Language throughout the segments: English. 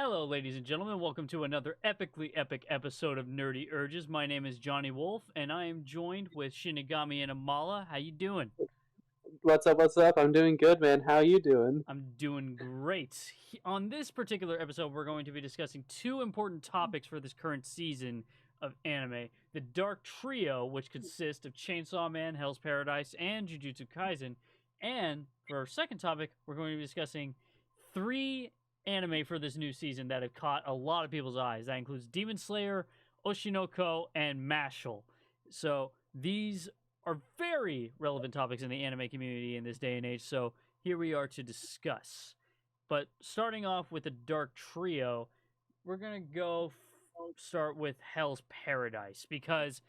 Hello, ladies and gentlemen. Welcome to another epically epic episode of Nerdy Urges. My name is Johnny Wolf, and I am joined with Shinigami and Amala. How you doing? What's up? What's up? I'm doing good, man. How you doing? I'm doing great. On this particular episode, we're going to be discussing two important topics for this current season of anime: the Dark Trio, which consists of Chainsaw Man, Hell's Paradise, and Jujutsu Kaisen. And for our second topic, we're going to be discussing three anime for this new season that have caught a lot of people's eyes. That includes Demon Slayer, Oshinoko, and Mashle. So these are very relevant topics in the anime community in this day and age. So here we are to discuss. But starting off with the Dark Trio, we're gonna start with Hell's Paradise because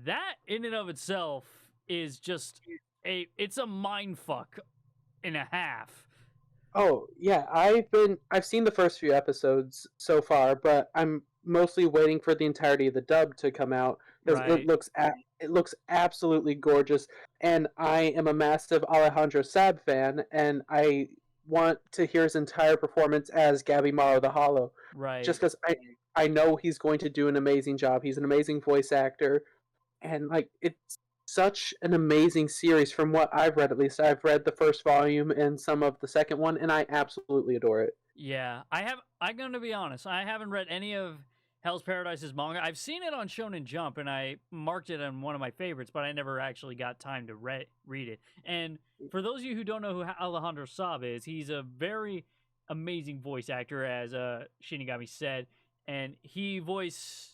that in and of itself is just it's a mind fuck and a half. Oh, yeah, I've seen the first few episodes so far, but I'm mostly waiting for the entirety of the dub to come out because Right. it looks absolutely gorgeous, and I am a massive Alejandro Sab fan, and I want to hear his entire performance as Gabimaro the Hollow, just Right. because I know he's going to do an amazing job. He's an amazing voice actor, and like it's such an amazing series from what I've read. At least I've read the first volume and some of the second one, and I absolutely adore it. Yeah, I'm gonna be honest. I haven't read any of Hell's Paradise's manga. I've seen it on Shonen Jump, and I marked it on one of my favorites, but I never actually got time to read it. And for those of you who don't know who Alejandro Saab is, he's a very amazing voice actor, as Shinigami said, and he voiced.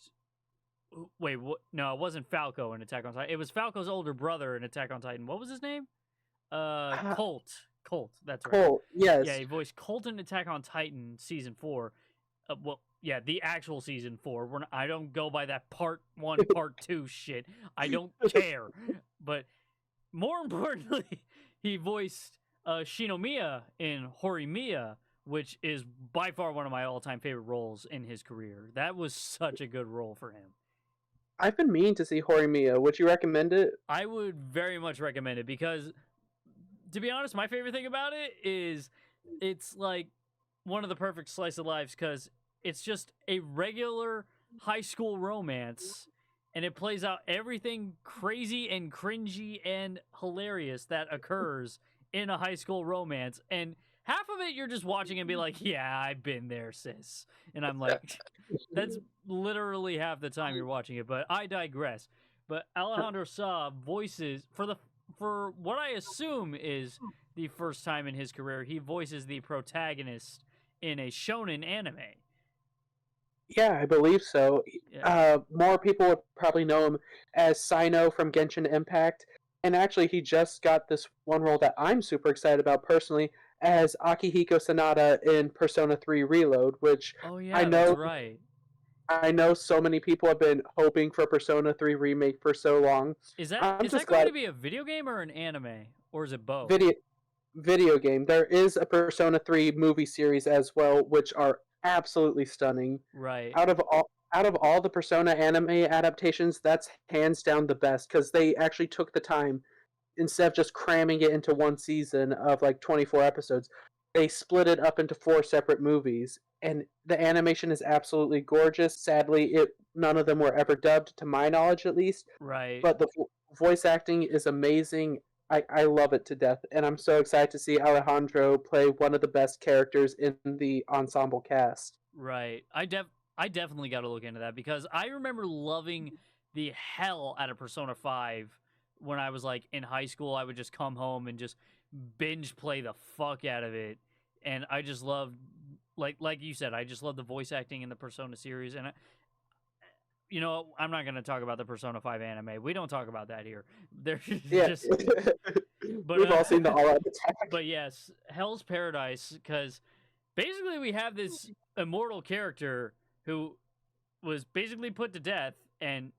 Wait, what? No, it wasn't Falco in Attack on Titan. It was Falco's older brother in Attack on Titan. What was his name? Ah, Colt. Colt. That's right. Cole, Yeah, yes. he voiced Colt in Attack on Titan season 4. Well, yeah, the actual season 4. I don't go by that part 1, part 2 shit. I don't care. But more importantly, he voiced Shinomiya in Horimiya, which is by far one of my all-time favorite roles in his career. That was such a good role for him. I've been meaning to see Horimiya. Would you recommend it? I would very much recommend it because, to be honest, my favorite thing about it is it's like one of the perfect slice of lives because it's just a regular high school romance and it plays out everything crazy and cringy and hilarious that occurs in a high school romance. And half of it you're just watching and be like, yeah, I've been there, sis. And I'm like, that's literally half the time you're watching it, but I digress. But Alejandro Saab voices for what I assume is the first time in his career he voices the protagonist in a shonen anime. Yeah, I believe so. Yeah. More people would probably know him as Sino from Genshin Impact, and actually, he just got this one role that I'm super excited about personally as Akihiko Sanada in Persona 3 Reload, which Oh I yeah, that's know right. I know so many people have been hoping for a Persona 3 remake for so long. Is that I'm is that just going glad to be a video game or an anime or is it both? video video game. There is a Persona 3 movie series as well, which are absolutely stunning. Right. Out of all the Persona anime adaptations, that's hands down the best because they actually took the time instead of just cramming it into one season of like 24 episodes. They split it up into four separate movies, and the animation is absolutely gorgeous. Sadly, it none of them were ever dubbed, to my knowledge, at least. Right. But the voice acting is amazing. I love it to death, and I'm so excited to see Alejandro play one of the best characters in the ensemble cast. Right. I definitely got to look into that because I remember loving the hell out of Persona 5 when I was like in high school. I would just come home and just binge play the fuck out of it. And I just loved like you said, I just love the voice acting in the Persona series and I'm not going to talk about the Persona 5 anime. We don't talk about that here. There's Yeah, just but we've all seen the All Out Attack. but yes, Hell's Paradise cuz basically we have this immortal character who was basically put to death and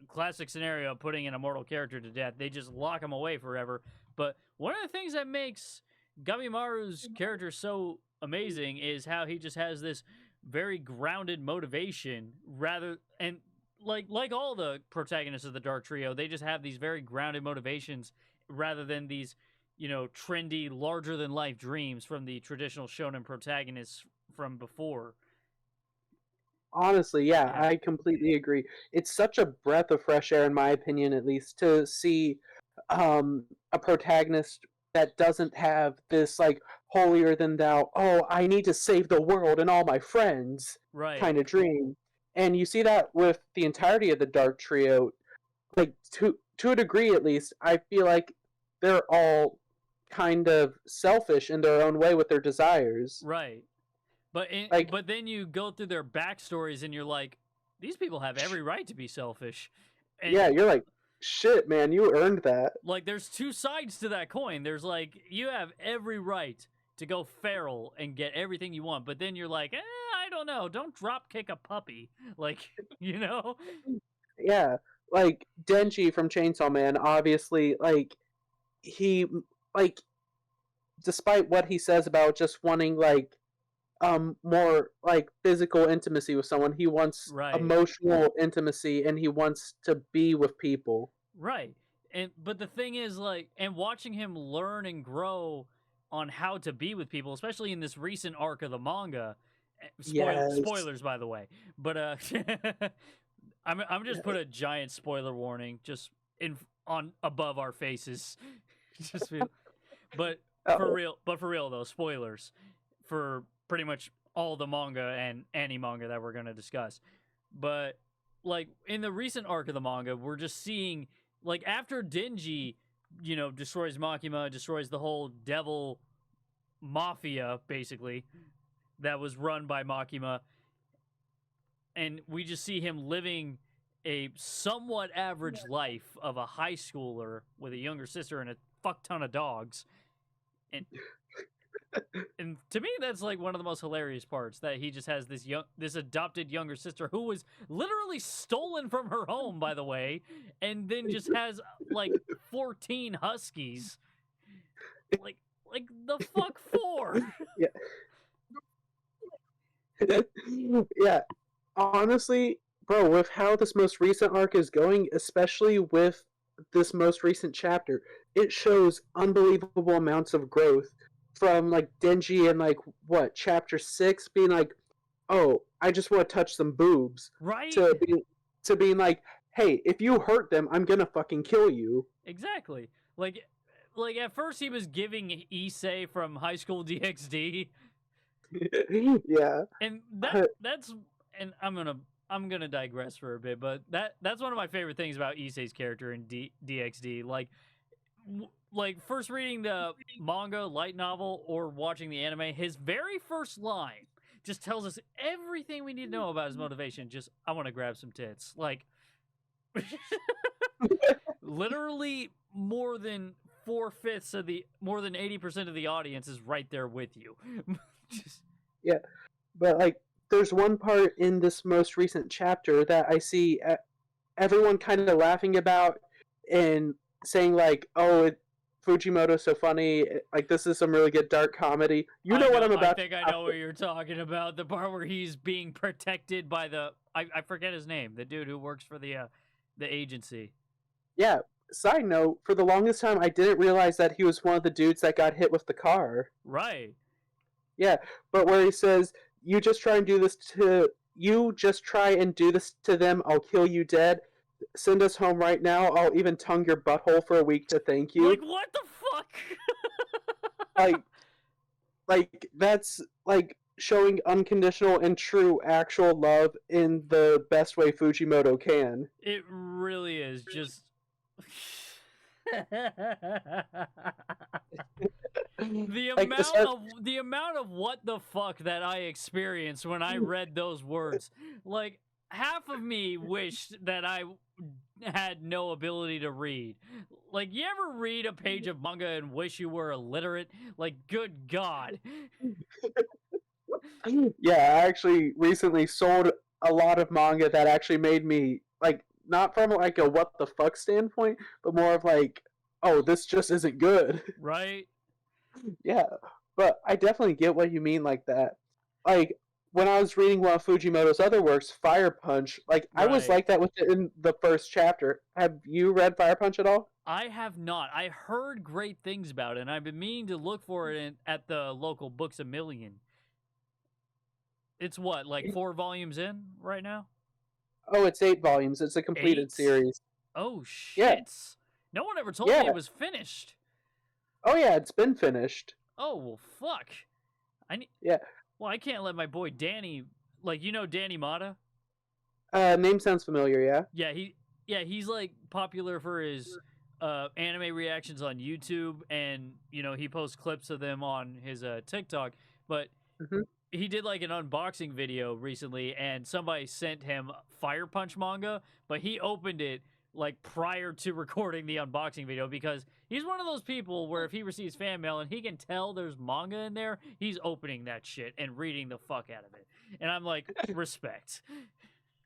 classic scenario of putting an immortal character to death, they just lock him away forever. But one of the things that makes Gamimaru's character so amazing is how he just has this very grounded motivation rather and like all the protagonists of the Dark Trio, they just have these very grounded motivations rather than these trendy larger than life dreams from the traditional shonen protagonists from before. Honestly, yeah, Yeah. I completely agree. It's such a breath of fresh air, in my opinion, at least, to see a protagonist that doesn't have this like holier than thou, oh, I need to save the world and all my friends Right. kind of dream. And you see that with the entirety of the Dark Trio, like to a degree at least. I feel like they're all kind of selfish in their own way with their desires. Right. Like, But then you go through their backstories and you're like, these people have every right to be selfish. And yeah, you're like, shit, man, you earned that. like there's two sides to that coin. There's like you have every right to go feral and get everything you want, but then you're like, I don't know, don't drop kick a puppy. Like, you know? Yeah, like Denji from Chainsaw Man, obviously, like he, like, despite what he says about just wanting like more like physical intimacy with someone, he wants Right. emotional intimacy and he wants to be with people. Right. And but the thing is like and watching him learn and grow on how to be with people, especially in this recent arc of the manga. Yes. Spoilers by the way. But I'm just put a giant spoiler warning just in on above our faces. just feel, but Oh, for real though, spoilers for pretty much all the manga and manga that we're going to discuss. But like in the recent arc of the manga, we're just seeing like after Denji, destroys Makima, destroys the whole devil mafia basically that was run by Makima, and we just see him living a somewhat average life of a high schooler with a younger sister and a fuck ton of dogs. And and to me that's like one of the most hilarious parts, that he just has this adopted younger sister who was literally stolen from her home, by the way, and then just has like 14 huskies. Like the fuck for? yeah. Yeah. Honestly, bro, with how this most recent arc is going, especially with this most recent chapter, it shows unbelievable amounts of growth from like Denji in like what, chapter 6 being like, "Oh, I just want to touch some boobs," Right? to being like, "Hey, if you hurt them, I'm going to fucking kill you." Exactly. Like at first he was giving Issei from High School DxD, Yeah. and that's and I'm gonna digress for a bit, but that's one of my favorite things about Issei's character in DxD. Like first reading the manga, light novel, or watching the anime, his very first line just tells us everything we need to know about his motivation. Just I want to grab some tits, like literally more than 4/5 of the more than 80% of the audience is right there with you. Just, Yeah. But like there's one part in this most recent chapter that I see everyone kind of laughing about and saying like, "Oh, Fujimoto's so funny. Like this is some really good dark comedy." You I know what know. I'm I about think to I know what you're talking about. The part where he's being protected by the I forget his name. The dude who works for the agency. Yeah. Side note: for the longest time, I didn't realize that he was one of the dudes that got hit with the car. Right. Yeah, but where he says, "You just try and do this to you. Just try and do this to them. I'll kill you dead. Send us home right now. I'll even tongue your butthole for a week to thank Like you." what the fuck? Like, that's like showing unconditional and true actual love in the best way Fujimoto can. It really is just Like, the amount of what the fuck that I experienced when I read those words. Like half of me wished that I had no ability to read. Like you ever read a page of manga and wish you were illiterate? Like good god. yeah, I actually recently sold a lot of manga that actually made me like, not from like a what the fuck standpoint, but more of like, oh, this just isn't good. Right? Yeah, but I definitely get what you mean like that. Like when I was reading one of Fujimoto's other works, Fire Punch, like I was Right. like that within the first chapter. Have you read Fire Punch at all? I have not. I heard great things about it, and I've been meaning to look for it at the local Books a Million. It's what, like 4 volumes in right now? Oh, it's 8 volumes. It's a completed 8? series. Oh Yeah, shit! No one ever told me it yeah. was finished. Oh yeah, it's been finished. Oh well, fuck. I need. Yeah. Well, I can't let my boy Danny, like Danny Mata. Name sounds familiar. Yeah. He's like popular for his anime reactions on YouTube, and he posts clips of them on his TikTok. But Hmm. he did like an unboxing video recently, and somebody sent him Fire Punch manga, but he opened it like prior to recording the unboxing video because he's one of those people where if he receives fan mail and he can tell there's manga in there, he's opening that shit and reading the fuck out of it. And I'm like, respect.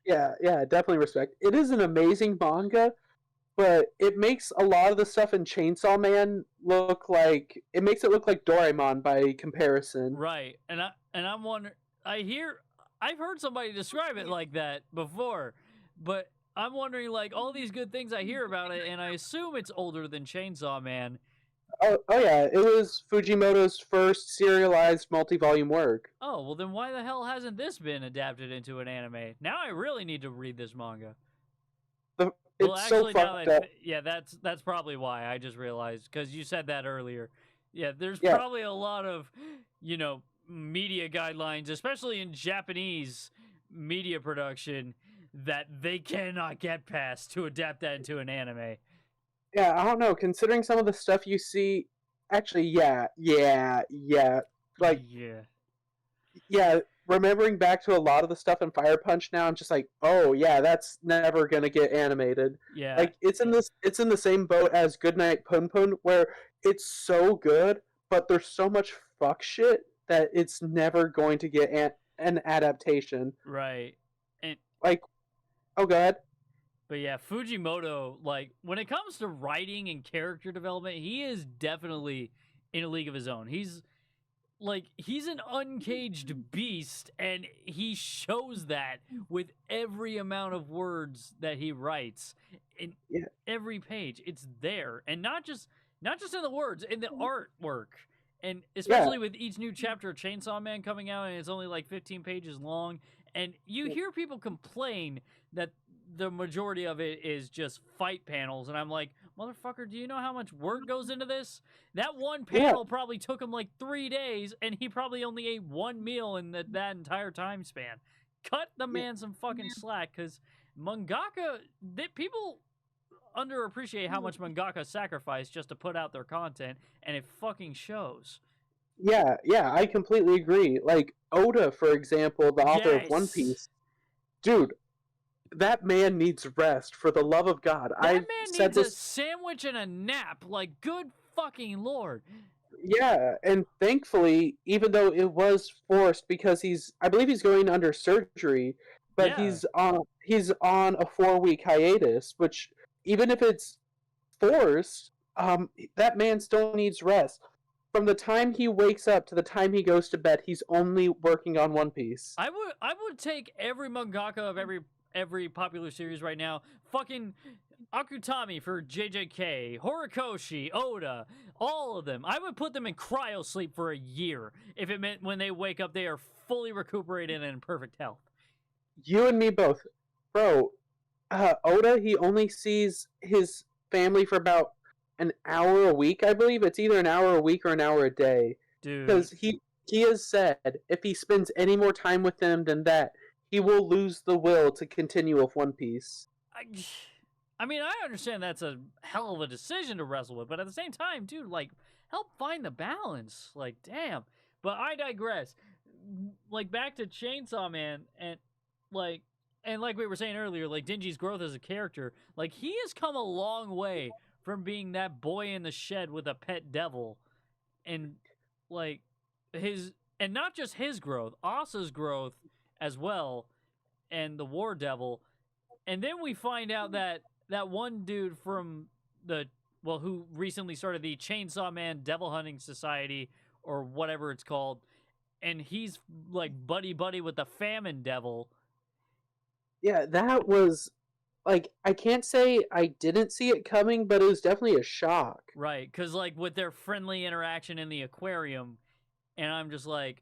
Yeah, yeah, definitely respect. It is an amazing manga, but it makes a lot of the stuff in Chainsaw Man look like it makes it look like Doraemon by comparison. Right. And I'm wondering, I've heard somebody describe it like that before, but I'm wondering like all these good things I hear about it, and I assume it's older than Chainsaw Man. Oh yeah, it was Fujimoto's first serialized multi-volume work. Oh, well then why the hell hasn't this been adapted into an anime? Now I really need to read this manga. The, Well, it's so actually, now fucked that up. yeah, that's probably why I just realized because you said that earlier. Yeah, there's Yeah, probably a lot of media guidelines, especially in Japanese media production, that they cannot get past to adapt that into an anime. yeah, I don't know. Considering some of the stuff you see, actually, yeah. Like, Yeah, yeah, remembering back to a lot of the stuff in Fire Punch now, I'm just like, oh yeah, that's never gonna get animated. yeah, Like, it's in the same boat as Goodnight Pun Pun, where it's so good, but there's so much fuck shit that it's never going to get an adaptation. right. And Like, oh god, But yeah, Fujimoto, like when it comes to writing and character development, he is definitely in a league of his own. He's an uncaged beast, and he shows that with every amount of words that he writes in yeah, every page. It's there, and not just in the words, in the artwork, and yeah. especially with each new chapter of Chainsaw Man coming out, and it's only like 15 pages long, and you hear people complain that the majority of it is just fight panels, and I'm like, motherfucker, do you know how much work goes into this? That one Yeah, panel probably took him like 3 days, and he probably only ate one meal in that entire time span. Cut the yeah, man some fucking slack, because mangaka, people underappreciate how much mangaka sacrifice just to put out their content, and it fucking shows. yeah. I completely agree. Like Oda, for example, the author of One Yes, Piece, dude, that man needs rest. For the love of God, that I've man said needs a this. sandwich and a nap. Like, good fucking lord. Yeah, and thankfully, even though it was forced because I believe he's going under surgery, but Yeah, he's on a 4 week hiatus, which even if it's forced, that man still needs rest. From the time he wakes up to the time he goes to bed, he's only working on One Piece. I would take every mangaka of every popular series right now. Fucking Akutami for JJK, Horikoshi, Oda, all of them. I would put them in cryo sleep for a year if it meant when they wake up they are fully recuperated and in perfect health. You and me both, bro. Oda, he only sees his family for about an hour a week, I believe. It's either an hour a week or an hour a day. Dude, Because he has said if he spends any more time with them than that, he will lose the will to continue with One Piece. I, I mean, I understand that's a hell of a decision to wrestle with, but at the same time, dude, like, help find the balance. Like, damn. But I digress. Like, back to Chainsaw Man, like, and like we were saying earlier, like Denji's growth as a character, like he has come a long way from being that boy in the shed with a pet devil, and like and not just his growth, Asa's growth as well, and the War Devil. And then we find out that that one dude from who recently started the Chainsaw Man Devil Hunting Society or whatever it's called, and he's like buddy buddy with the Famine Devil. Yeah, that was like I can't say I didn't see it coming, but it was definitely a shock. Right, because like with their friendly interaction in the aquarium, and I'm just like,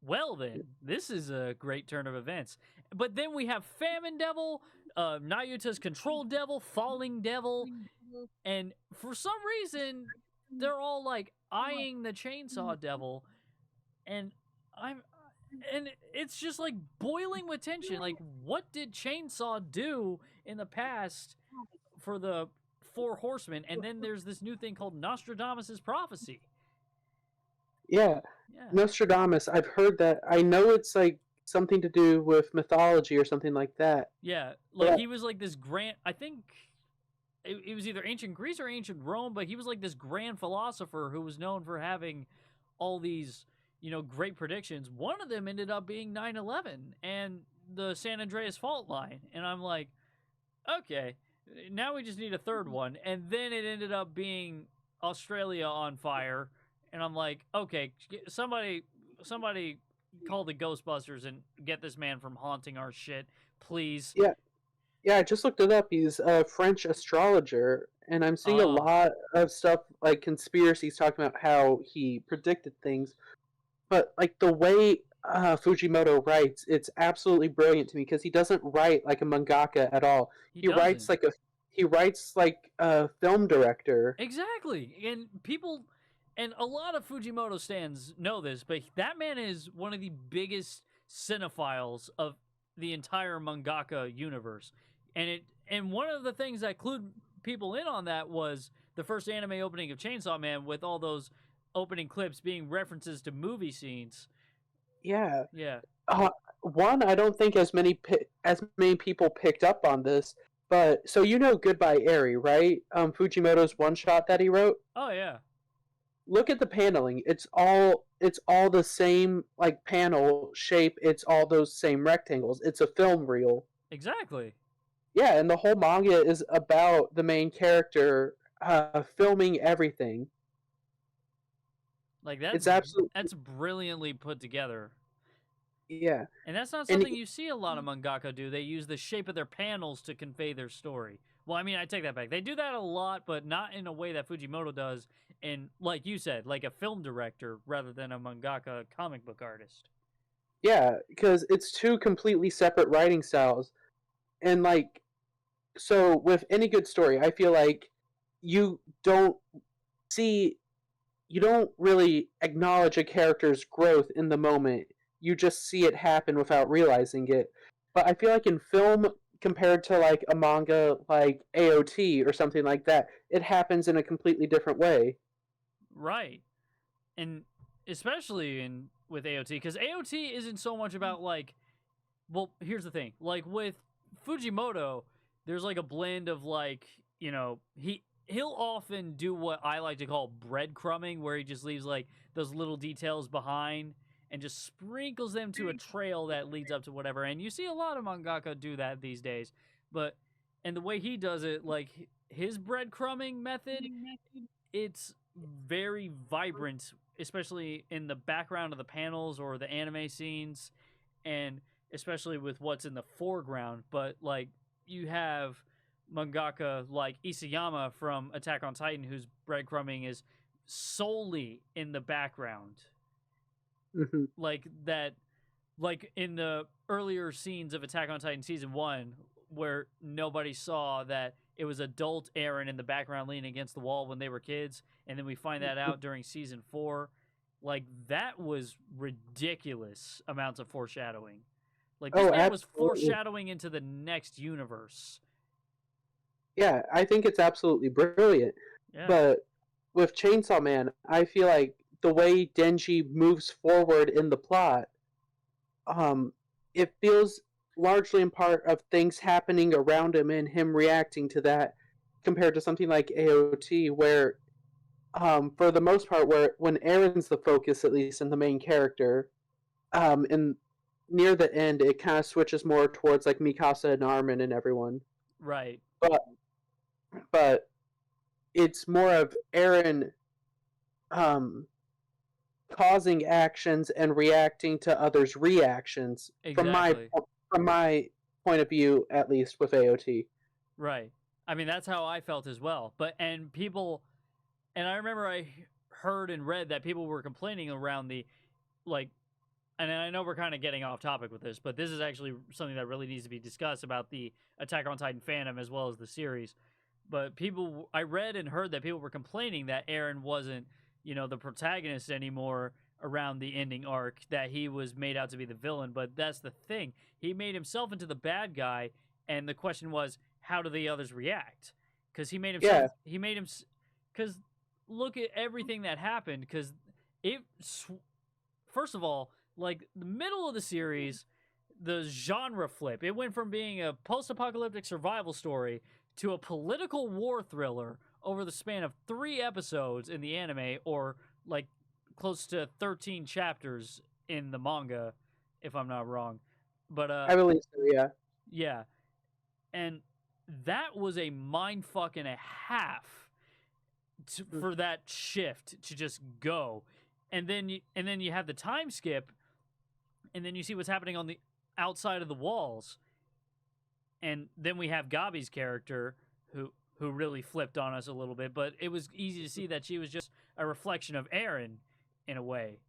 well then, this is a great turn of events. But then we have Famine Devil, Nayuta's Control Devil, Falling Devil, and for some reason, they're all like eyeing the Chainsaw Devil, and I'm and it's just like boiling with tension. Like, what did Chainsaw do in the past for the Four Horsemen? And then there's this new thing called Nostradamus' prophecy. Yeah, Yeah, Nostradamus. I've heard that. I know it's like something to do with mythology or something like that. yeah. Like But he was like this grand. I think it was either ancient Greece or ancient Rome, but he was like this grand philosopher who was known for having all these, great predictions. One of them ended up being 9/11 and the San Andreas fault line. And I'm like, okay, now we just need a third one. And then it ended up being Australia on fire. And I'm like, okay, somebody call the Ghostbusters and get this man from haunting our shit, please. yeah, yeah, I just looked it up. He's a French astrologer, and I'm seeing a Oh, lot of stuff like conspiracies talking about how he predicted things. But like the way Fujimoto writes, it's absolutely brilliant to me because he doesn't write like a mangaka at all. he He writes doesn't. like a film director. Exactly. And a lot of Fujimoto stands know this, but that man is one of the biggest cinephiles of the entire mangaka universe. And one of the things that clued people in on that was the first anime opening of Chainsaw Man with all those opening clips being references to movie scenes. Yeah. Yeah. Uh, One, I don't think as many people picked up on this, but so you know Goodbye Eri, right? Fujimoto's one shot that he wrote. Oh yeah. Look at the paneling. It's all the same like panel shape. It's all those same rectangles. It's a film reel. Exactly. Yeah, and the whole manga is about the main character filming everything. Like It's absolutely that's brilliantly put together. yeah, And that's not and something you see a lot of mangaka do. They use the shape of their panels to convey their story. Well, I mean, I take that back. They do that a lot, but not in a way that Fujimoto does. And like you said, like a film director rather than a mangaka comic book artist. yeah, because it's two completely separate writing styles, and like so with any good story, I feel like you don't see you don't really acknowledge a character's growth in the moment. You just see it happen without realizing it. But I feel like in film, compared to like a manga like AOT or something like that, it happens in a completely different way. Right. And especially in with AOT, because AOT isn't so much about like, well, here's the thing. Like with Fujimoto, there's like a blend of like, he'll often do what I like to call breadcrumbing, where he just leaves like those little details behind and just sprinkles them to a trail that leads up to whatever. And you see a lot of mangaka do that these days. But and the way he does it, like his breadcrumbing method, it's very vibrant, especially in the background of the panels or the anime scenes, and especially with what's in the foreground. But like you have mangaka like Isayama from Attack on Titan, whose breadcrumbing is solely in the background, Hmm. like that, like in the earlier scenes of Attack on Titan season 1, where nobody saw that it was adult Eren in the background leaning against the wall when they were kids, and then we find that out during season 4. Like that was ridiculous amounts of foreshadowing. Like this Oh, man was absolutely. foreshadowing into the next universe. Yeah, I think it's absolutely brilliant. Yeah. But with Chainsaw Man, I feel like the way Denji moves forward in the plot, um, it feels largely in part of things happening around him and him reacting to that, compared to something like AOT, where for the most part, where when Aaron's the focus, at least in the main character, and near the end, it kind of switches more towards like Mikasa and Armin and everyone. Right. But but it's more of Aaron um, causing actions and reacting to others' reactions Exactly. from my point of view, at least with AOT. Right. I mean, that's how I felt as well. And I remember I heard and read that people were complaining around the, like, and I know we're kind of getting off topic with this, but this is actually something that really needs to be discussed about the Attack on Titan fandom as well as the series. But I read and heard that people were complaining that Eren wasn't, the protagonist anymore around the ending arc, that he was made out to be the villain. But that's the thing. He made himself into the bad guy, and the question was, how do the others react? Because because look at everything that happened, because first of all, like, the middle of the series, the genre flip, it went from being a post-apocalyptic survival story to a political war thriller over the span of 3 episodes in the anime, or like close to 13 chapters in the manga, if I'm not wrong. But I believe so, yeah. Yeah. And that was a mindfuck and a half for that shift to just go. And then you have the time skip, and then you see what's happening on the outside of the walls. And then we have Gabi's character, who really flipped on us a little bit, but it was easy to see that she was just a reflection of Eren in a way.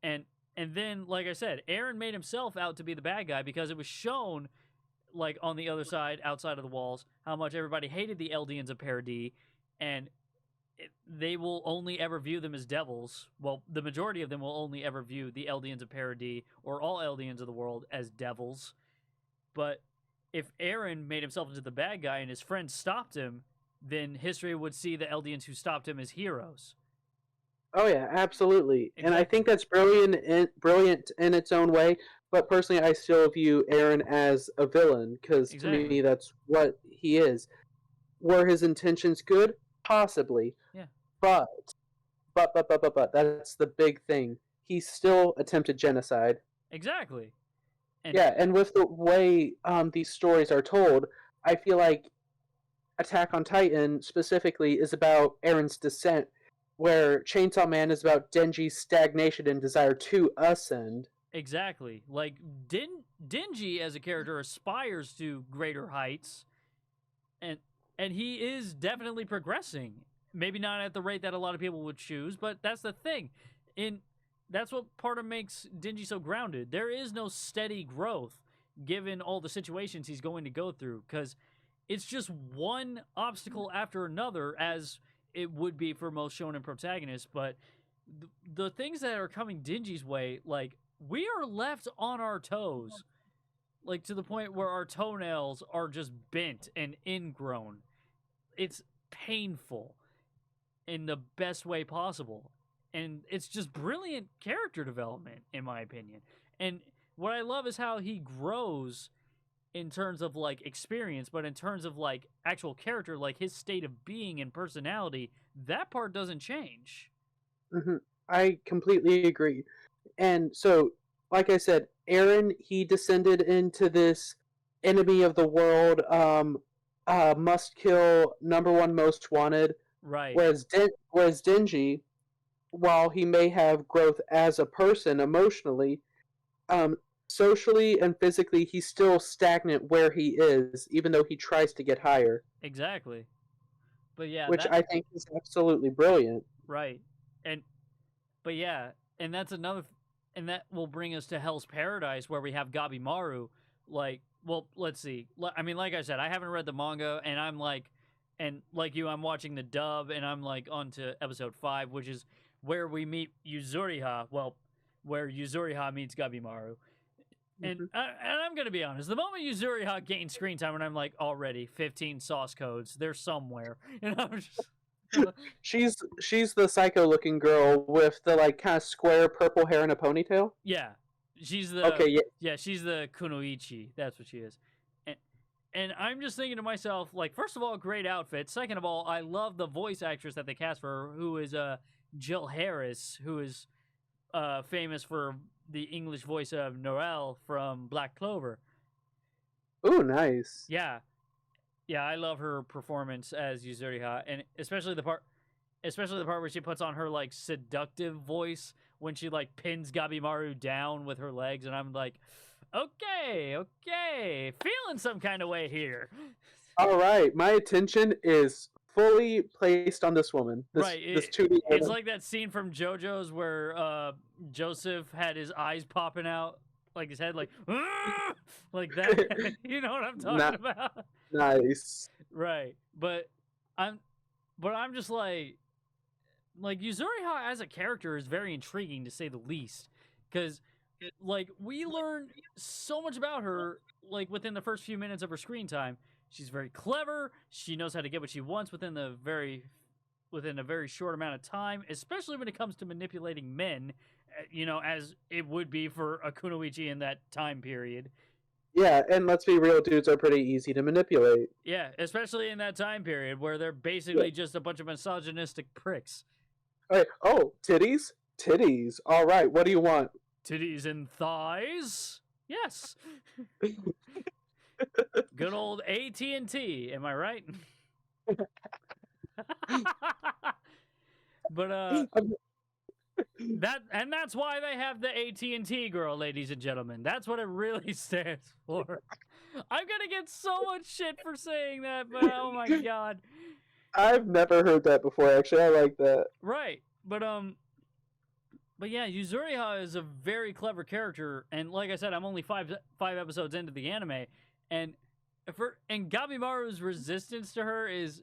And then, like I said, Eren made himself out to be the bad guy because it was shown, like, on the other side, outside of the walls, how much everybody hated the Eldians of Paradis, and they will only ever view them as devils. Well, the majority of them will only ever view the Eldians of Paradis, or all Eldians of the world, as devils. But if Eren made himself into the bad guy and his friends stopped him, then history would see the Eldians who stopped him as heroes. Oh yeah, absolutely. Exactly. And I think that's brilliant in its own way. But personally, I still view Eren as a villain, because to me, that's what he is. Were his intentions good? Possibly. Yeah. But that's the big thing. He still attempted genocide. Exactly. And with the way these stories are told, I feel like Attack on Titan specifically is about Eren's descent, where Chainsaw Man is about Denji's stagnation and desire to ascend. Exactly. Like, Denji as a character aspires to greater heights, and he is definitely progressing. Maybe not at the rate that a lot of people would choose, but that's the thing. That's what part of makes Denji so grounded. There is no steady growth given all the situations he's going to go through, because it's just one obstacle after another, as it would be for most shonen protagonists. But the things that are coming Denji's way, like, we are left on our toes, like, to the point where our toenails are just bent and ingrown. It's painful in the best way possible. And it's just brilliant character development, in my opinion. And what I love is how he grows in terms of, like, experience, but in terms of, like, actual character, like his state of being and personality, that part doesn't change. Mm-hmm. I completely agree. And so, like I said, Eren, he descended into this enemy of the world, must kill, number one most wanted. Right. Whereas Denji, while he may have growth as a person emotionally, socially and physically, he's still stagnant where he is, even though he tries to get higher. Exactly. But yeah, which I think is absolutely brilliant. Right. But yeah, and that's another, and that will bring us to Hell's Paradise, where we have Gabimaru. Like, well, let's see. I mean, like I said, I haven't read the manga, and I'm like, and like you, I'm watching the dub, and I'm like on to episode 5, which is where we meet Yuzuriha. Well, where Yuzuriha meets Gabimaru. And I'm going to be honest, the moment Yuzuriha gains screen time, and I'm like, already 15 source codes, they're somewhere. And I'm just... she's the psycho looking girl with the, like, kind of square purple hair and a ponytail. Yeah, she's the she's the Kunoichi. That's what she is. And I'm just thinking to myself, like, first of all, great outfit. Second of all, I love the voice actress that they cast for her, who is Jill Harris, who is famous for the English voice of Norelle from Black Clover. Oh, nice. Yeah, I love her performance as Yuzuriha, and especially the part where she puts on her, like, seductive voice when she, like, pins Gabimaru down with her legs, and I'm like, okay, feeling some kind of way here. All right, my attention is fully placed on this woman. Right. This 2D It's woman. like that scene from JoJo's where Joseph had his eyes popping out, like his head, like like that. You know what I'm talking about? Nice. Right. But I'm just like Yuzuriha as a character is very intriguing to say the least, because like we learn so much about her like within the first few minutes of her screen time. She's very clever. She knows how to get what she wants within a very short amount of time, especially when it comes to manipulating men, as it would be for a Kunoichi in that time period. Yeah, and let's be real, dudes are pretty easy to manipulate. Yeah, especially in that time period where they're basically just a bunch of misogynistic pricks. All right. Oh, titties? Titties. All right, what do you want? Titties and thighs? Yes. Good old AT&T, am I right? But that's why they have the AT&T girl, ladies and gentlemen. That's what it really stands for. I'm gonna get so much shit for saying that, but oh my god. I've never heard that before. Actually, I like that. Right, but yeah, Yuzuriha is a very clever character, and like I said, I'm only five episodes into the anime, and Gabimaru's resistance to her is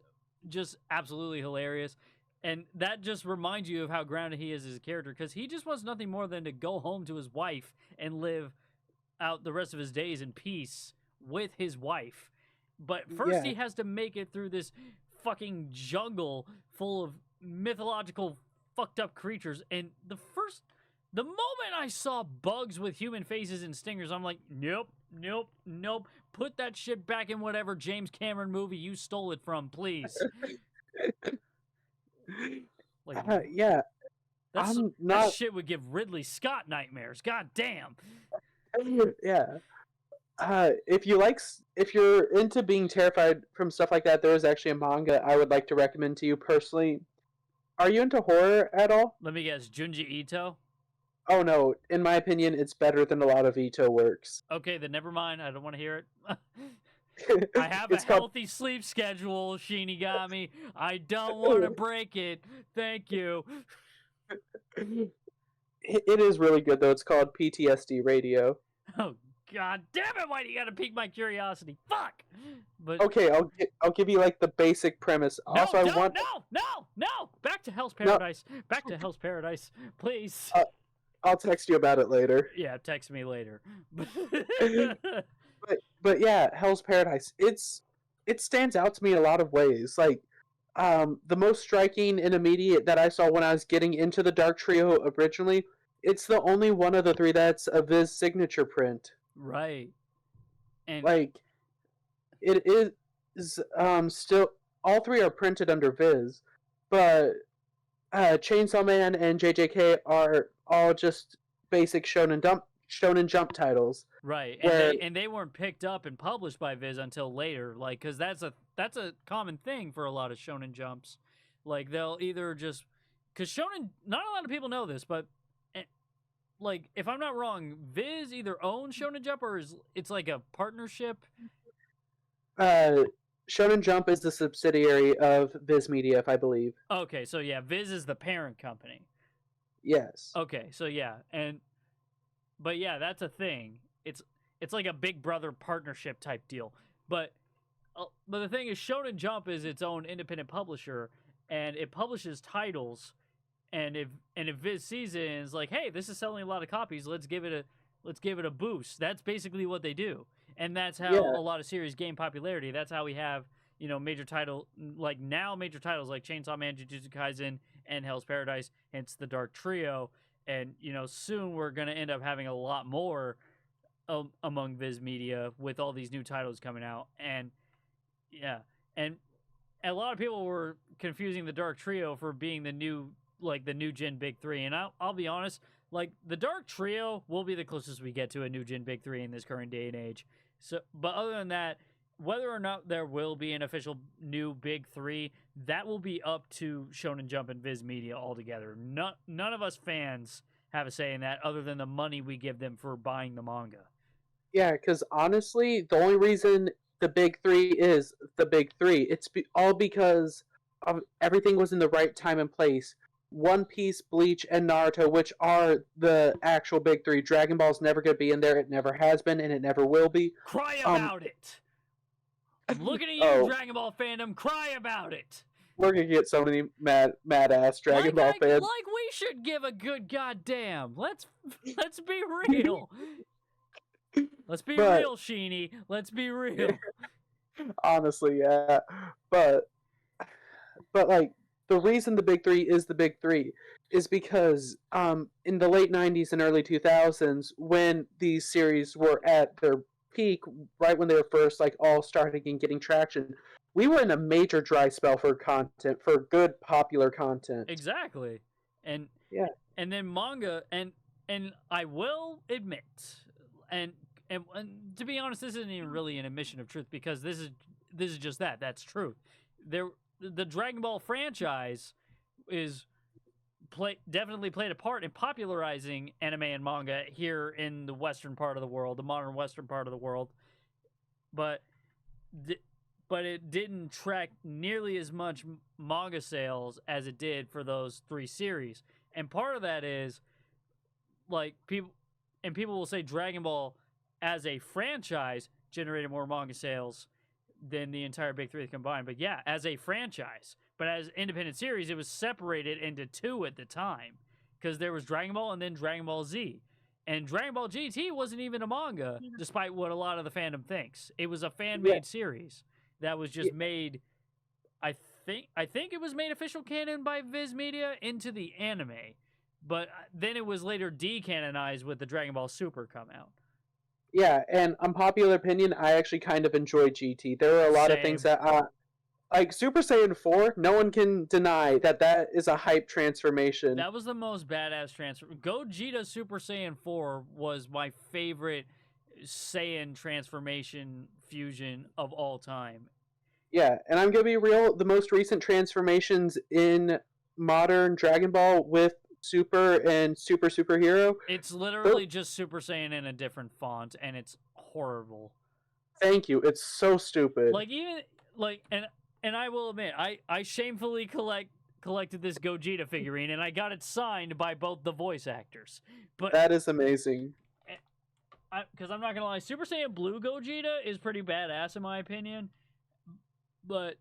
just absolutely hilarious. And that just reminds you of how grounded he is as a character, because he just wants nothing more than to go home to his wife and live out the rest of his days in peace with his wife. But first he has to make it through this fucking jungle full of mythological fucked up creatures. And the moment I saw bugs with human faces and stingers, I'm like, nope. Put that shit back in whatever James Cameron movie you stole it from, please. Like, yeah, that shit would give Ridley Scott nightmares. God damn. Yeah. If you're into being terrified from stuff like that, there is actually a manga I would like to recommend to you personally. Are you into horror at all? Let me guess, Junji Ito? Oh no, in my opinion, it's better than a lot of Ito works. Okay, then never mind. I don't want to hear it. I have a healthy sleep schedule, Shinigami. I don't want to break it. Thank you. It is really good, though. It's called PTSD Radio. Oh, god damn it. Why do you got to pique my curiosity? Fuck. But okay, I'll give you, like, the basic premise. No, also, I want... No! Back to Hell's Paradise. No. Back to Hell's Paradise. Please. I'll text you about it later. Yeah, text me later. But yeah, Hell's Paradise. It stands out to me in a lot of ways. Like, the most striking and immediate that I saw when I was getting into the Dark Trio originally, it's the only one of the three that's a Viz signature print. Right. And like, it is still all three are printed under Viz, but Chainsaw Man and JJK are all just basic Shonen Jump titles. Right, and they weren't picked up and published by Viz until later, like, because that's a common thing for a lot of Shonen Jumps. Like, they'll either just, because Shonen, not a lot of people know this, but like, if I'm not wrong, Viz either owns Shonen Jump or it's like a partnership. Shonen Jump is the subsidiary of Viz Media, if I believe. Okay, so yeah, Viz is the parent company. Yes. Okay, so yeah, but yeah, that's a thing. It's like a Big Brother partnership type deal. But the thing is, Shonen Jump is its own independent publisher, and it publishes titles. And if Viz sees it and is like, hey, this is selling a lot of copies, let's give it a boost. That's basically what they do, and that's how a lot of series gain popularity. That's how we have major titles like Chainsaw Man, Jujutsu Kaisen, and Hell's Paradise. Hence the Dark Trio. And, soon we're going to end up having a lot more among Viz Media with all these new titles coming out. And, yeah. And a lot of people were confusing the Dark Trio for being the new Gen Big 3. And I'll be honest, like, the Dark Trio will be the closest we get to a new Gen Big 3 in this current day and age. So, but other than that, whether or not there will be an official new Big 3, that will be up to Shonen Jump and Viz Media altogether. None of us fans have a say in that other than the money we give them for buying the manga. Yeah, because honestly, the only reason the Big 3 is the Big 3, it's all because everything was in the right time and place. One Piece, Bleach, and Naruto, which are the actual big three. Dragon Ball's never going to be in there. It never has been, and it never will be. Cry about it. I'm looking at you, Oh. Dragon Ball fandom. Cry about it. We're going to get so many mad ass Dragon Ball fans. Like we should give a good goddamn. Let's be real. Let's be real, Sheeny. Let's be real. Honestly, yeah. But like, the reason the big three is the big three is because in the late 90s and early 2000s, when these series were at their peak, right when they were first like all starting and getting traction, we were in a major dry spell for content, for good popular content. Exactly. And yeah. And then manga, and I will admit, and to be honest, this isn't even really an admission of truth, because this is just that. That's truth. The Dragon Ball franchise definitely played a part in popularizing anime and manga here in the western part of the world, the modern western part of the world. But it didn't track nearly as much manga sales as it did for those three series. And part of that is, like, people will say Dragon Ball as a franchise generated more manga sales than the entire big three combined. But yeah, as a franchise. But as independent series, it was separated into two at the time, because there was Dragon Ball and then Dragon Ball Z. And Dragon Ball GT wasn't even a manga, despite what a lot of the fandom thinks. It was a fan-made series that was just made. I think it was made official canon by Viz Media into the anime, but then it was later decanonized with the Dragon Ball Super come out. Yeah, and unpopular opinion, I actually kind of enjoy GT. There are a lot of things that, like Super Saiyan 4, no one can deny that is a hype transformation. That was the most badass transfer. Gogeta Super Saiyan 4 was my favorite Saiyan transformation fusion of all time. Yeah, and I'm going to be real, the most recent transformations in modern Dragon Ball with Super and Superhero. It's literally just Super Saiyan in a different font, and it's horrible. Thank you. It's so stupid. Like, even, like, and I will admit, I shamefully collected this Gogeta figurine, and I got it signed by both the voice actors. But that is amazing. Because I'm not gonna lie, Super Saiyan Blue Gogeta is pretty badass in my opinion. But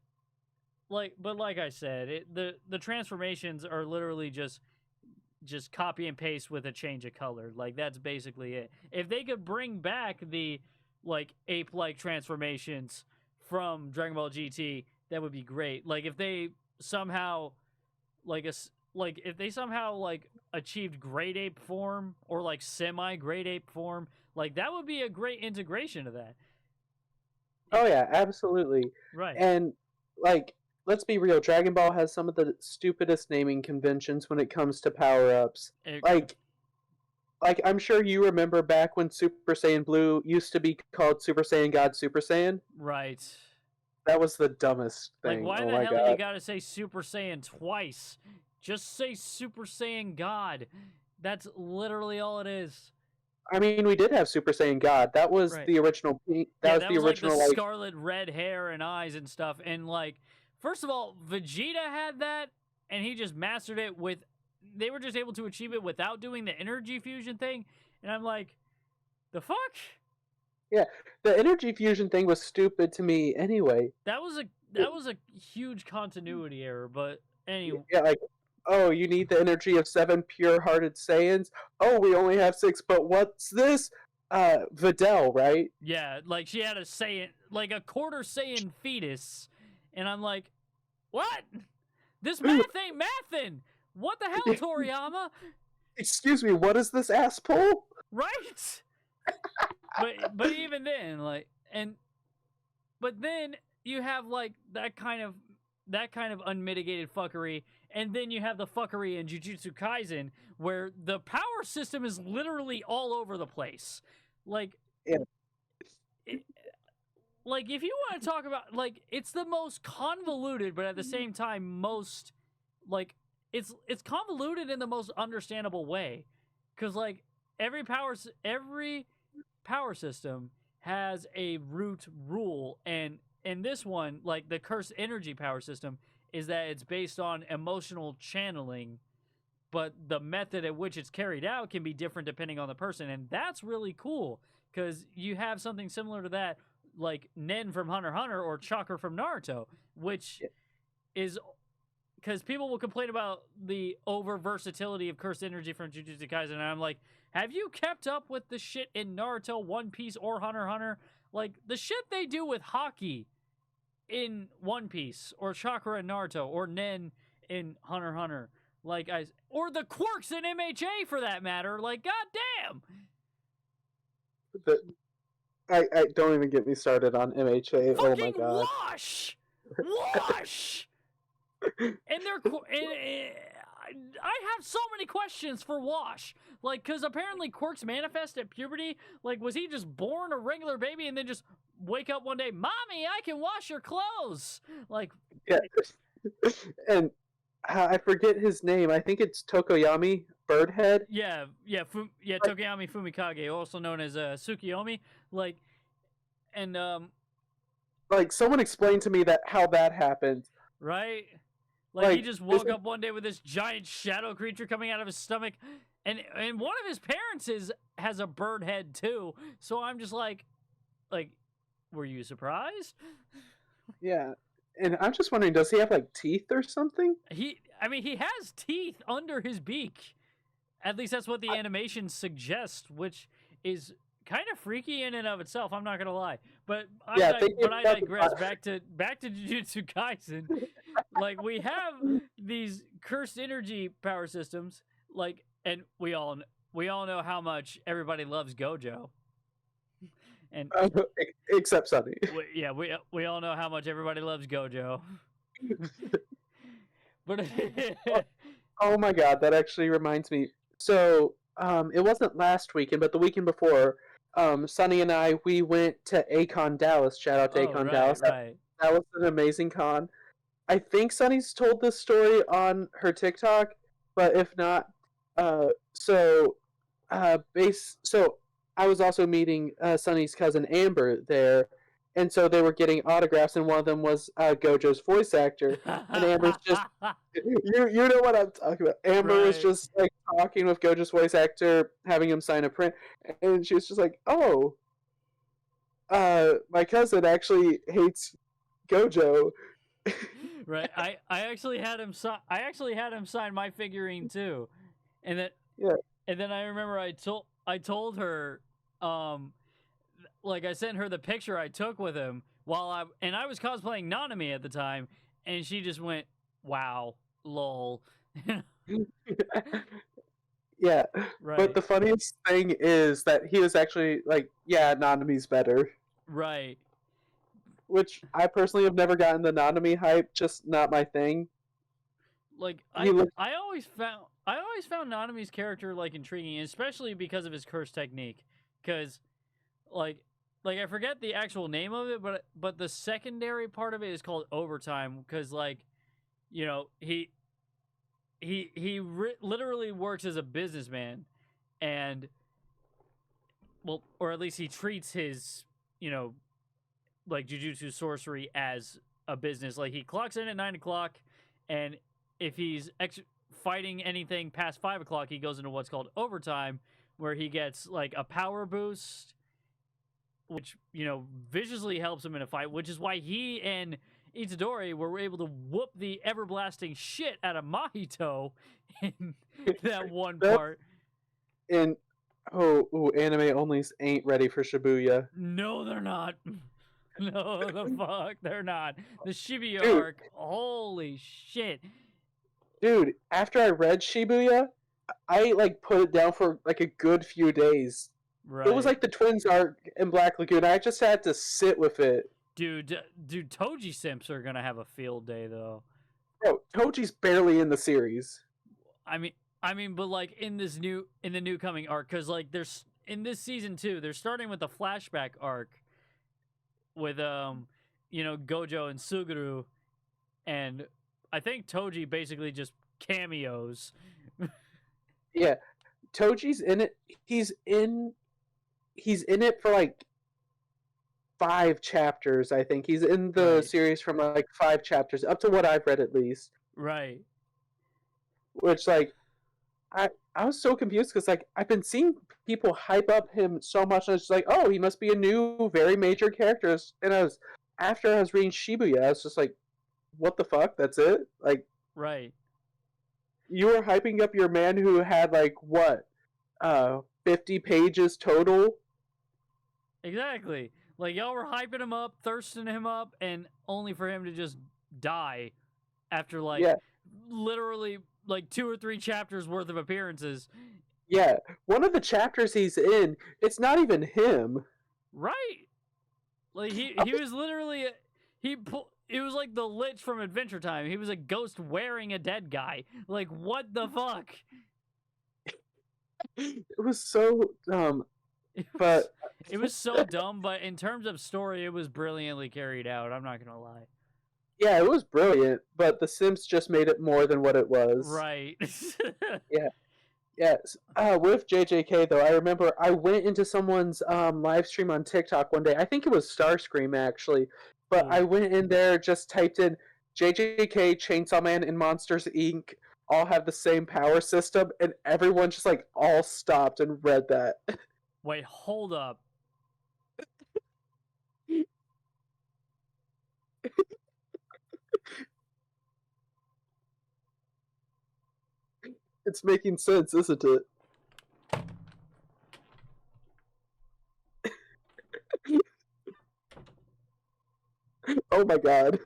like I said, the transformations are literally just copy and paste with a change of color. Like, that's basically it. If they could bring back the like ape-like transformations from Dragon Ball GT, that would be great. Like, if they somehow achieved great ape form, or like semi great ape form, like, that would be a great integration of that. Oh yeah, absolutely. Right. And like, let's be real, Dragon Ball has some of the stupidest naming conventions when it comes to power-ups. Like I'm sure you remember back when Super Saiyan Blue used to be called Super Saiyan God Super Saiyan. Right. That was the dumbest thing. Like, why the hell you gotta say Super Saiyan twice? Just say Super Saiyan God. That's literally all it is. I mean, we did have Super Saiyan God. That was the original. That was the original. Like, the scarlet red hair and eyes and stuff. And like, first of all, Vegeta had that, and he just mastered it with. They were just able to achieve it without doing the energy fusion thing, and I'm like, the fuck. Yeah, the energy fusion thing was stupid to me anyway. That was a huge continuity error, but anyway. Yeah, like, oh, you need the energy of 7 pure-hearted Saiyans? Oh, we only have 6, but what's this? Videl, right? Yeah, like, she had a Saiyan, like a quarter Saiyan fetus, and I'm like, what? This math ain't mathin'! What the hell, Toriyama? Excuse me, what is this ass pull? Right? but even then, like, but then you have like that kind of unmitigated fuckery, and then you have the fuckery in Jujutsu Kaisen where the power system is literally all over the place. Like, like, if you want to talk about, like, it's the most convoluted, but at the same time most, like, it's convoluted in the most understandable way, because like every power system has a root rule, and in this one, like the cursed energy power system is that it's based on emotional channeling, but the method at which it's carried out can be different depending on the person, and that's really cool because you have something similar to that, like Nen from Hunter x Hunter or Chakra from Naruto, which is because people will complain about the over versatility of cursed energy from Jujutsu Kaisen, and I'm like, have you kept up with the shit in Naruto, One Piece, or Hunter x Hunter? Like the shit they do with hockey in One Piece, or Chakra in Naruto, or Nen in Hunter x Hunter, or the quirks in MHA for that matter. Like, goddamn. I don't even get me started on MHA. Fucking oh my god. Wash. And I have so many questions for Wash. Like, because apparently quirks manifest at puberty. Like, was he just born a regular baby and then just wake up one day, Mommy, I can wash your clothes? Like, yeah. And I forget his name. I think it's Tokoyami Birdhead. Tokoyami Fumikage, also known as Tsukiyomi. Like, and like someone explained to me how that happened. Right? Like he just woke up one day with this giant shadow creature coming out of his stomach, and one of his parents has a bird head too. So I'm just like, were you surprised? Yeah, and I'm just wondering, does he have like teeth or something? He has teeth under his beak. At least that's what the animation suggests, which is kind of freaky in and of itself. I'm not gonna lie, but I digress. Back to Jujutsu Kaisen. Like, we have these cursed energy power systems, like, and we all know how much everybody loves Gojo. And except Sunny. We all know how much everybody loves Gojo. But oh my god, that actually reminds me. So it wasn't last weekend, but the weekend before, Sunny and I, we went to A-Kon Dallas. Shout out to A-Kon Dallas. Right. That was an amazing con. I think Sunny's told this story on her TikTok, but if not, so I was also meeting Sunny's cousin Amber there, and so they were getting autographs, and one of them was Gojo's voice actor, and Amber's just you know what I'm talking about. Amber was just like talking with Gojo's voice actor, having him sign a print, and she was just like, "Oh, my cousin actually hates Gojo." Right. I actually had him sign my figurine too, and then I remember I told her, like I sent her the picture I took with him I was cosplaying Nanami at the time, and she just went, "Wow, lol." Yeah. Right. But the funniest thing is that he was actually like, "Yeah, Nanami's better." Right. Which I personally have never gotten the Nanami hype, just not my thing. Like I always found Nanami's character like intriguing, especially because of his curse technique. Because like I forget the actual name of it, but the secondary part of it is called overtime. Because he literally works as a businessman, and or at least he treats his like Jujutsu sorcery as a business. Like, he clocks in at 9 o'clock, and if he's fighting anything past 5 o'clock, he goes into what's called overtime, where he gets like a power boost, which viciously helps him in a fight. Which is why he and Itadori were able to whoop the everblasting shit out of Mahito in that one part. And anime onlys ain't ready for Shibuya. No, they're not. No, the fuck, they're not. The Shibuya arc, holy shit. Dude, after I read Shibuya, I like put it down for like a good few days. Right. It was like the Twins arc in Black Lagoon. I just had to sit with it. Dude, Toji simps are gonna have a field day though. Bro, Toji's barely in the series. I mean, but like in the new coming arc, because like there's in this season 2, they're starting with the flashback arc with Gojo and Suguru, and I think Toji basically just cameos. Yeah, Toji's in it. He's in it for like 5 chapters, I think. He's in the Right. series from like 5 chapters, up to what I've read at least. Right. Which like I was so confused because like I've been seeing people hype up him so much, and it's like, oh, he must be a new, very major character. And after I was reading Shibuya, I was just like, what the fuck? That's it? Like, Right. you were hyping up your man who had like what, 50 pages total? Exactly. Like y'all were hyping him up, thirsting him up, and only for him to just die after like Yeah, literally like 2 or 3 chapters worth of appearances. yeah. One of the chapters he's in, it's not even him. Right. Like he was literally it was like the Lich from Adventure Time. He was a ghost wearing a dead guy. Like what the fuck? It was so dumb. It was, But it was so dumb, but in terms of story, it was brilliantly carried out. I'm not gonna lie. yeah, it was brilliant. But The Sims just made it more than what it was. Right. Yeah. Yes. With JJK though, I remember I went into someone's live stream on TikTok one day. I think it was Starscream actually, but Cool. I went in there, just typed in JJK, Chainsaw Man, and Monsters Inc. all have the same power system, and everyone just like all stopped and read that. Wait, hold up. It's making sense, isn't it? Oh my god.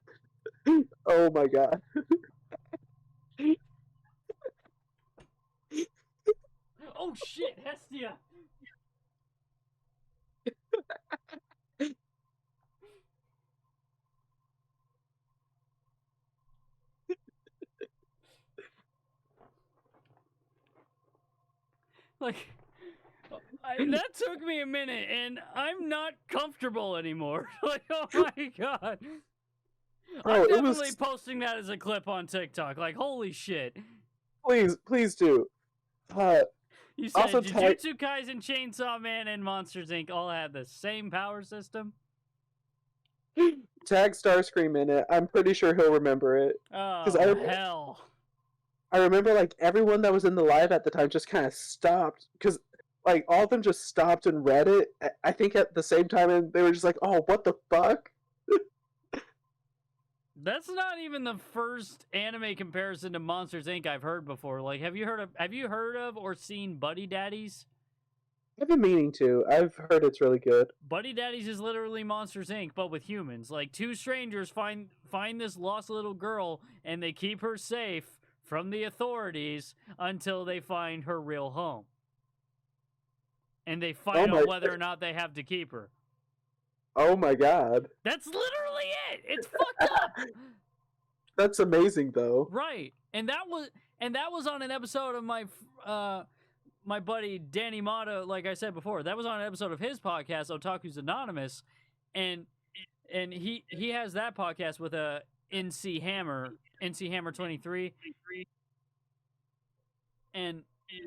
Oh my god. Oh shit, Hestia. Like that took me a minute, and I'm not comfortable anymore. Like, oh my god. Bro, I'm it was definitely posting that as a clip on TikTok. Like, holy shit. please do. You said Also Jujutsu Kaisen, Chainsaw Man, and Monsters Inc. all have the same power system? Tag Starscream in it. I'm pretty sure he'll remember it. Oh, hell. I remember like everyone that was in the live at the time just kind of stopped because like all of them just stopped and read it. I think at the same time, and they were just like, "Oh, what the fuck?" That's not even the first anime comparison to Monsters Inc. I've heard before. Like, have you heard of or seen Buddy Daddies? I've been meaning to. I've heard it's really good. Buddy Daddies is literally Monsters Inc. but with humans. Like, two strangers find this lost little girl and they keep her safe from the authorities until they find her real home. And they find out whether or not they have to keep her. Oh my god. That's literally it. It's fucked up. That's amazing though. Right. And that was on an episode of my buddy Danny Mata, like I said before. That was on an episode of his podcast, Otaku's Anonymous, and he has that podcast with a NC Hammer 23, and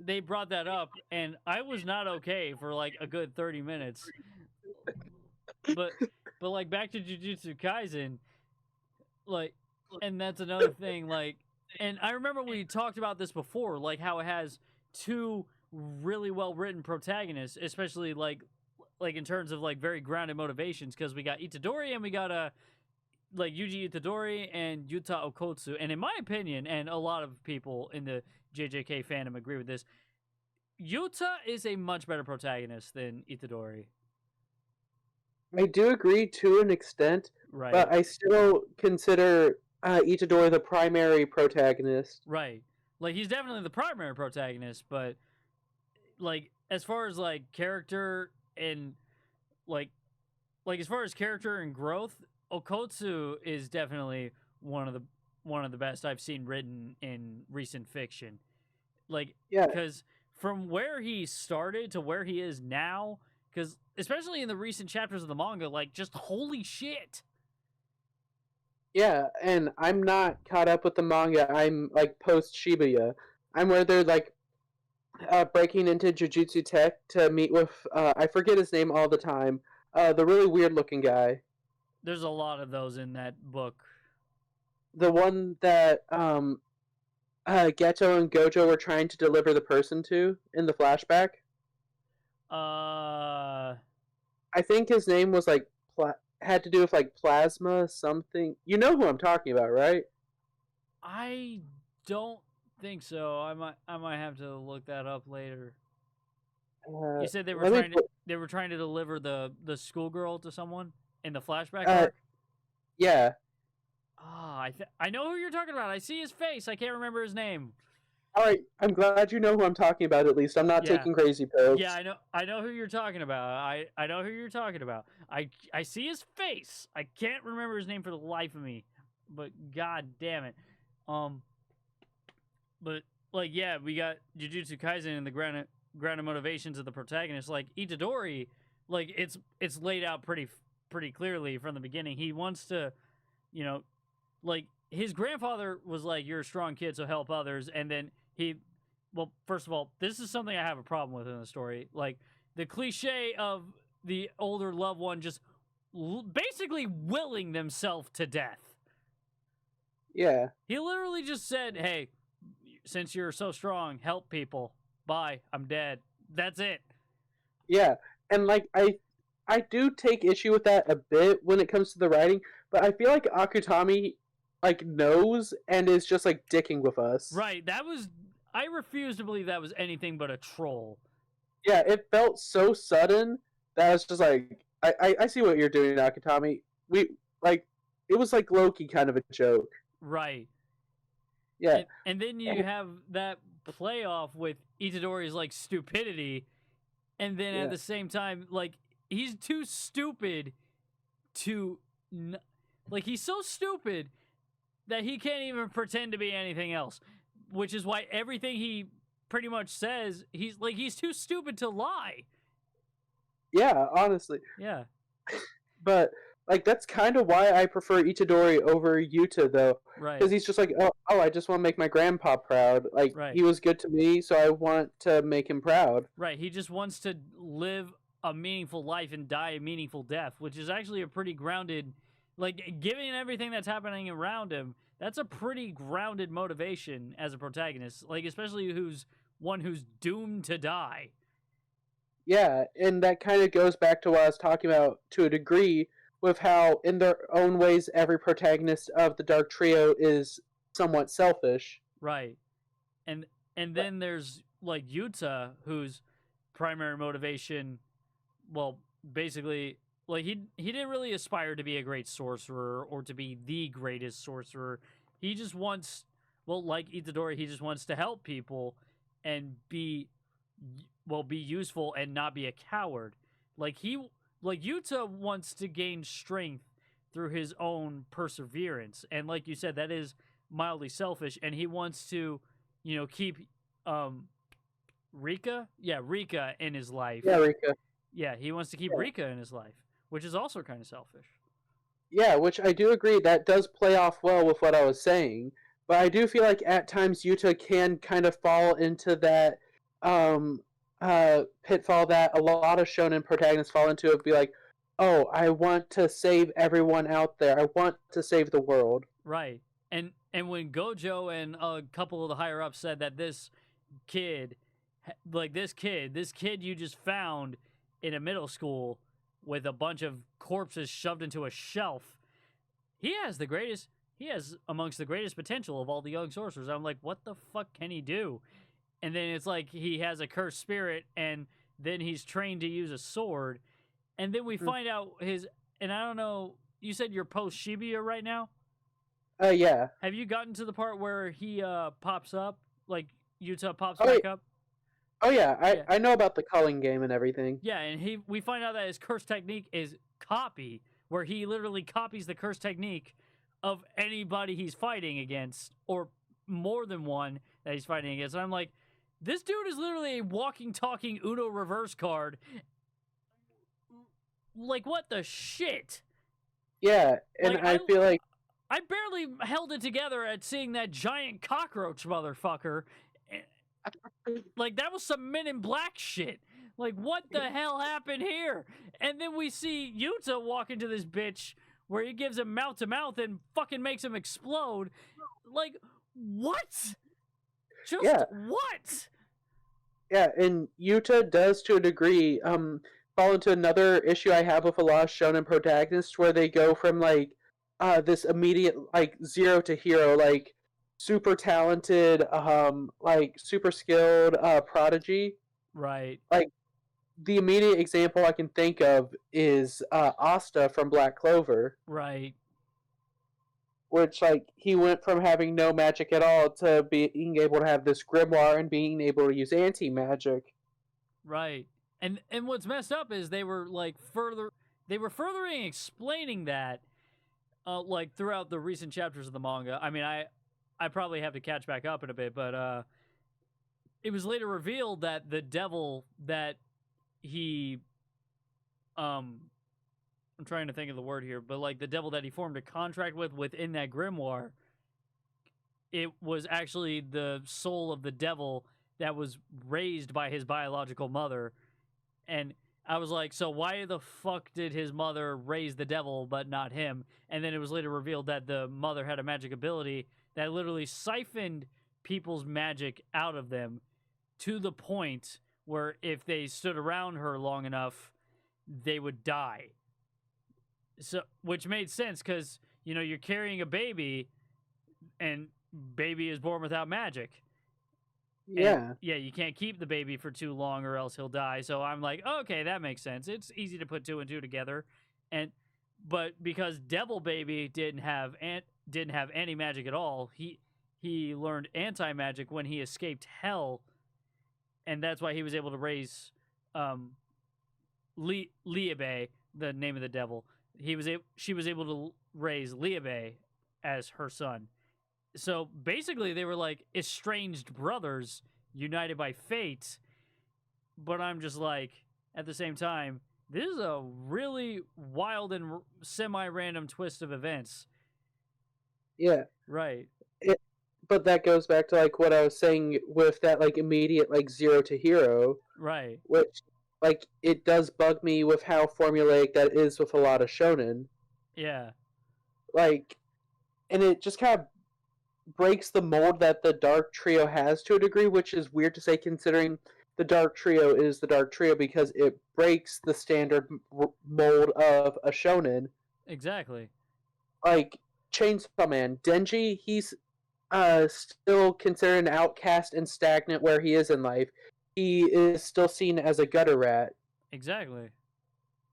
they brought that up, and I was not okay for like a good 30 minutes. But like back to Jujutsu Kaisen, like, and that's another thing, like, and I remember we talked about this before, like how it has two really well written protagonists, especially like in terms of like very grounded motivations, because we got Itadori and we got like Yuji Itadori and Yuta Okotsu, and in my opinion, and a lot of people in the JJK fandom agree with this, Yuta is a much better protagonist than Itadori. I do agree to an extent, Right. but I still consider Itadori the primary protagonist. Right. Like, he's definitely the primary protagonist, but like as far as like character and like as far as character and growth, Okotsu is definitely one of the best I've seen written in recent fiction. Like, Yeah, because from where he started to where he is now, because especially in the recent chapters of the manga, like, just holy shit. yeah, and I'm not caught up with the manga. I'm like post Shibuya. I'm where they're like breaking into Jujutsu Tech to meet with I forget his name all the time, The really weird looking guy. There's a lot of those in that book. The one that Geto and Gojo were trying to deliver the person to in the flashback. I think his name was like had to do with like plasma something. You know who I'm talking about, right? I don't think so. I might have to look that up later. You said they were trying to deliver the schoolgirl to someone in the flashback arc? Yeah. I know who you're talking about. I see his face. I can't remember his name. All right, I'm glad you know who I'm talking about. At least I'm not taking crazy pills. Yeah, I know who you're talking about. I know who you're talking about. I see his face. I can't remember his name for the life of me. But god damn it. But like yeah, we got Jujutsu Kaisen and the grounded motivations of the protagonist. Like Itadori, like it's laid out pretty clearly from the beginning. He wants to, you know, like his grandfather was like, "You're a strong kid, so help others," and then well, first of all, this is something I have a problem with in the story. Like the cliche of the older loved one just basically willing themselves to death. Yeah. He literally just said, "Hey, since you're so strong, help people. Bye, I'm dead." That's it. Yeah, and like I do take issue with that a bit when it comes to the writing, but I feel like Akutami like knows and is just like dicking with us. Right. I refuse to believe that was anything but a troll. Yeah, it felt so sudden that I was just like, I see what you're doing, Akutami. We like it was like Loki kind of a joke. Right. Yeah. And then you have that playoff with Itadori's like stupidity, and then at the same time, like he's too stupid to like he's so stupid that he can't even pretend to be anything else, which is why everything he pretty much says, he's too stupid to lie. Yeah, honestly. Yeah. But like that's kind of why I prefer Itadori over Yuta, though. Right. Because he's just like, oh, I just want to make my grandpa proud. Like he was good to me, so I want to make him proud. Right. He just wants to live a meaningful life and die a meaningful death, which is actually a pretty grounded, like given everything that's happening around him, that's a pretty grounded motivation as a protagonist. Like especially who's doomed to die. Yeah, and that kind of goes back to what I was talking about to a degree, with how in their own ways every protagonist of the Dark Trio is somewhat selfish. Right. And then there's like Yuta, whose primary motivation, well, basically like he didn't really aspire to be a great sorcerer or to be the greatest sorcerer. He just wants, well, like Itadori, he just wants to help people and be useful and not be a coward. Like Yuta wants to gain strength through his own perseverance, and like you said, that is mildly selfish. And he wants to, keep Rika in his life. Yeah, Rika. Yeah, he wants to keep Rika in his life, which is also kind of selfish. Yeah, which I do agree that does play off well with what I was saying, but I do feel like at times Yuta can kind of fall into that pitfall that a lot of shonen protagonists fall into, of be like, oh, I want to save everyone out there. I want to save the world. Right. And when Gojo and a couple of the higher ups said that this kid you just found in a middle school with a bunch of corpses shoved into a shelf, he has amongst the greatest potential of all the young sorcerers. I'm like, what the fuck can he do? And then it's like he has a cursed spirit, and then he's trained to use a sword. And then we find out and I don't know, you said you're post Shibuya right now? Yeah. Have you gotten to the part where he pops up, like Yuta pops back up? Oh yeah, I know about the culling game and everything. Yeah, and we find out that his curse technique is copy, where he literally copies the curse technique of anybody he's fighting against, or more than one that he's fighting against. And I'm like, this dude is literally a walking, talking Uno reverse card. Like, what the shit? Yeah, and I feel like I barely held it together at seeing that giant cockroach motherfucker. Like, that was some Men in Black shit. Like, what the hell happened here? And then we see Yuta walk into this bitch where he gives him mouth to mouth and fucking makes him explode. Like, what? Just Yeah. what? Yeah, and Yuta does to a degree fall into another issue I have with a lot of shonen protagonists where they go from like this immediate like zero to hero, like super talented, like super skilled prodigy. Right. Like the immediate example I can think of is Asta from Black Clover, Right. which like he went from having no magic at all to being able to have this grimoire and being able to use anti magic. Right. And what's messed up is they were furthering explaining that like throughout the recent chapters of the manga. I mean, I probably have to catch back up in a bit, but it was later revealed that the devil that he I'm trying to think of the word here, but like the devil that he formed a contract with within that grimoire, it was actually the soul of the devil that was raised by his biological mother. And I was like, so why the fuck did his mother raise the devil but not him? And then it was later revealed that the mother had a magic ability that literally siphoned people's magic out of them to the point where if they stood around her long enough, they would die. So, which made sense because, you know, you're carrying a baby and baby is born without magic. Yeah. Yeah, you can't keep the baby for too long or else he'll die. So I'm like, okay, that makes sense. It's easy to put two and two together. But because Devil Baby didn't have any magic at all, he learned anti-magic when he escaped hell, and that's why he was able to raise Liebe, the name of the devil. She was able to raise Liebe as her son. So basically, they were like estranged brothers united by fate. But I'm just like, at the same time, this is a really wild and semi-random twist of events. Yeah. Right. But that goes back to like what I was saying with that like immediate like zero to hero, Right. which like it does bug me with how formulaic that is with a lot of shonen. Yeah. Like, and it just kind of breaks the mold that the Dark Trio has to a degree, which is weird to say considering the Dark Trio is the Dark Trio because it breaks the standard mold of a shonen. Exactly. Like Chainsaw Man, Denji, he's still considered an outcast and stagnant where he is in life. He is still seen as a gutter rat. Exactly.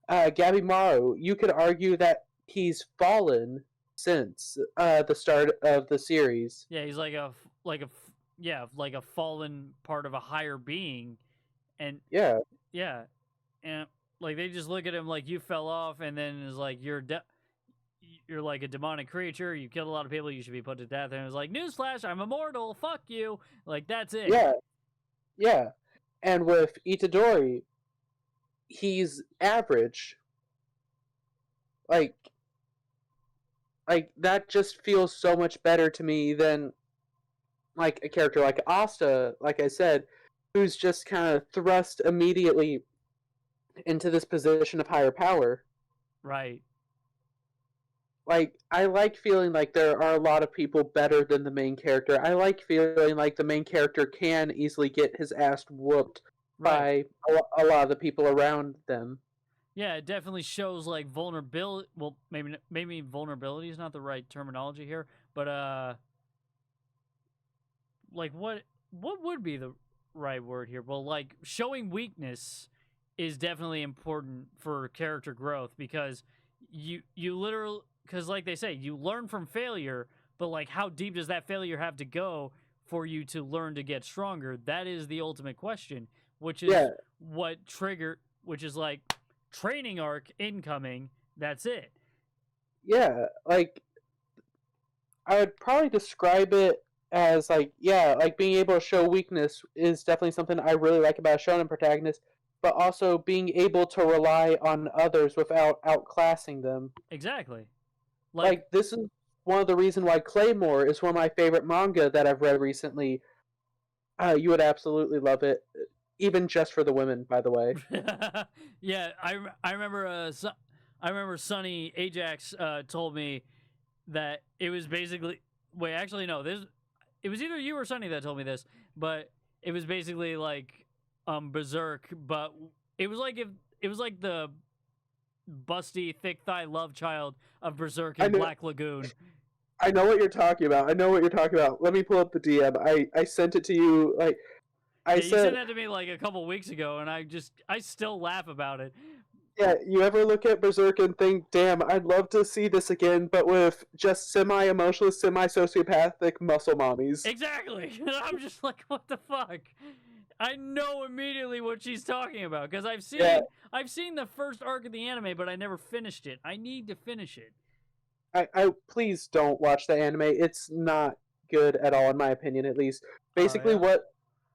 Gabimaru, you could argue that he's fallen since the start of the series. Yeah, he's like a fallen part of a higher being, and Yeah, and like they just look at him like you fell off, and then it's like you're like a demonic creature. You killed a lot of people. You should be put to death. And it was like, newsflash, I'm immortal. Fuck you. Like that's it. yeah. And with Itadori, he's average. Like that just feels so much better to me than like a character like Asta, like I said, who's just kind of thrust immediately into this position of higher power. Right. Like I like feeling like there are a lot of people better than the main character. I like feeling like the main character can easily get his ass whooped by a lot of the people around them. Yeah, it definitely shows like vulnerability. Well, maybe vulnerability is not the right terminology here, but like what would be the right word here? Well, like showing weakness is definitely important for character growth because you literally, because like they say, you learn from failure, but like how deep does that failure have to go for you to learn to get stronger? That is the ultimate question, which is which is like training arc incoming. That's it. Yeah, like I would probably describe it as like being able to show weakness is definitely something I really like about a shonen protagonist, but also being able to rely on others without outclassing them. Exactly. Like this is one of the reasons why Claymore is one of my favorite manga that I've read recently. You would absolutely love it. even just for the women, by the way. Yeah, I remember I remember Sonny Ajax told me that it was basically wait, actually no, this it was either you or Sonny that told me this, but it was basically like Berserk, but it was like the busty thick thigh love child of Berserk I and know, Black Lagoon. I know what you're talking about. I know what you're talking about. Let me pull up the DM. I sent it to you. Like I Yeah, you sent said, that to me like a couple weeks ago, and I still laugh about it. yeah. You ever look at Berserk and think, "Damn, I'd love to see this again," but with just semi-emotional, semi-sociopathic muscle mommies. Exactly. I'm just like, what the fuck? I know immediately what she's talking about because Yeah, I've seen the first arc of the anime, but I never finished it. I need to finish it. I please don't watch the anime. It's not good at all, in my opinion, at least. Oh Basically, yeah. what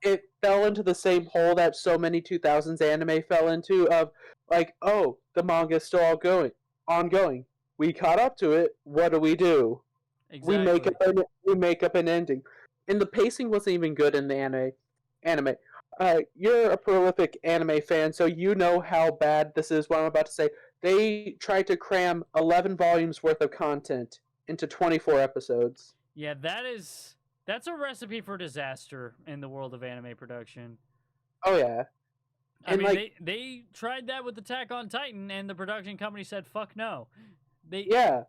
it fell into the same hole that so many 2000s anime fell into of like, oh, the manga's still all going, ongoing. We caught up to it. What do? Exactly. We make up an ending, and the pacing wasn't even good in the Anime. You're a prolific anime fan, so you know how bad this is. What I'm about to say. They tried to cram 11 volumes worth of content into 24 episodes. Yeah, that's a recipe for disaster in the world of anime production. Oh yeah, I and mean, like they tried that with Attack on Titan, and the production company said, "Fuck no." They yeah,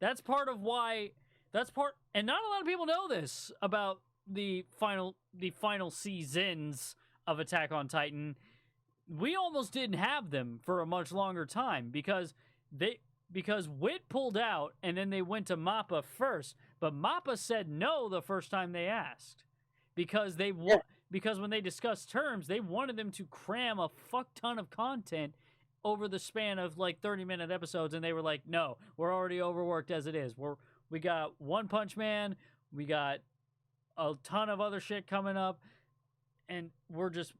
That's part of why. That's part, and not a lot of people know this about the final seasons of Attack on Titan. We almost didn't have them for a much longer time because Wit pulled out and then they went to Mappa first, but Mappa said no the first time they asked because yeah. because when they discussed terms, they wanted them to cram a fuck ton of content over the span of like 30-minute episodes, and they were like, "No, we're already overworked as it is. We got One Punch Man, we got a ton of other shit coming up, and we're just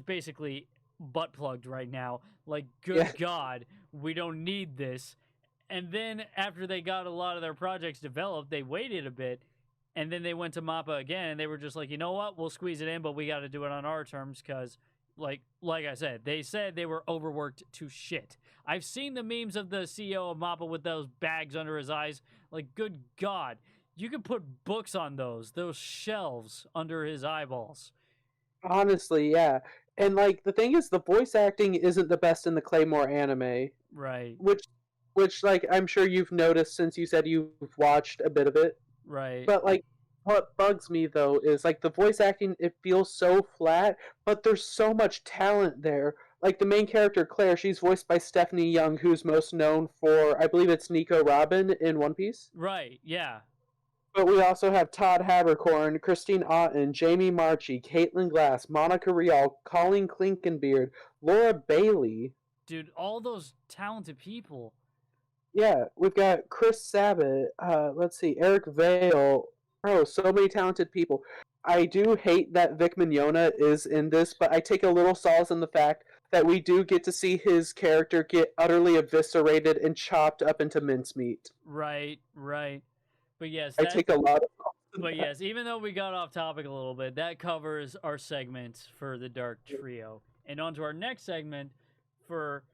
basically butt plugged right now. Like, Yeah. good God, we don't need this." And then after they got a lot of their projects developed, they waited a bit, and then they went to Mappa again, and they were just like, you know what, we'll squeeze it in, but we got to do it on our terms because, like I said, they said they were overworked to shit. I've seen the memes of the CEO of Mappa with those bags under his eyes. Like, good God, you could put books on those shelves under his eyeballs. Honestly, yeah. And like the thing is, the voice acting isn't the best in the Claymore anime, Right, which, like I'm sure you've noticed since you said you've watched a bit of it. right. But like, what bugs me though is like the voice acting. It feels so flat, but there's so much talent there. Like the main character Claire, she's voiced by Stephanie Young, who's most known for, I believe it's Nico Robin in One Piece. Right, yeah. But we also have Todd Habercorn, Christine Otten, Jamie Marchi, Caitlin Glass, Monica Rial, Colleen Klinkenbeard, Laura Bailey. Dude, all those talented people. Yeah, we've got Chris Sabat. Let's see, Eric Vale. Oh, so many talented people. I do hate that Vic Mignogna is in this, but I take a little solace in the fact that we do get to see his character get utterly eviscerated and chopped up into mincemeat. Right, right. But yes, I that take a lot of solace in but that. yes, even though we got off topic a little bit, that covers our segment for the Dark Trio. And on to our next segment for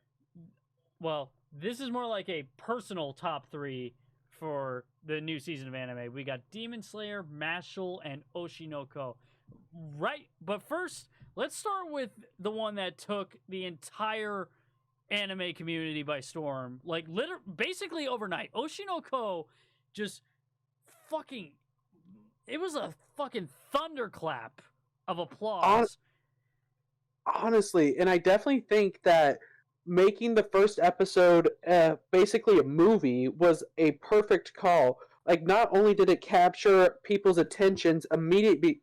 well, this is more like a personal top 3 for the new season of anime. We got Demon Slayer, Mashle, and Oshinoko. Right, but first, let's start with the one that took the entire anime community by storm. Like, basically overnight. Oshinoko just fucking. It was a fucking thunderclap of Hon- applause. Honestly, and I definitely think that making the first episode basically a movie was a perfect call. Like, not only did it capture people's attentions immediately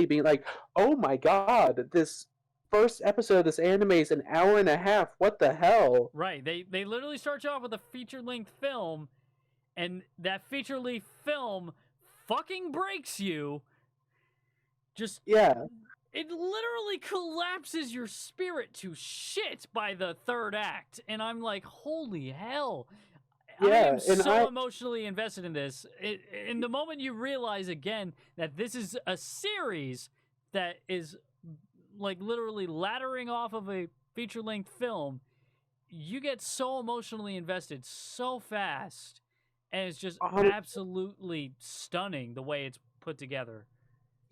being like, "Oh my god, this first episode of this anime is an hour and a half. What the hell?" Right. They literally start you off with a feature length film, and that feature length film fucking breaks you. Just Yeah, it literally collapses your spirit to shit by the third act, and I'm like, holy hell. I yeah, am and so emotionally invested in this. In the moment you realize again that this is a series that is like literally laddering off of a feature length film, you get so emotionally invested so fast, and it's just 100. absolutely stunning the way it's put together.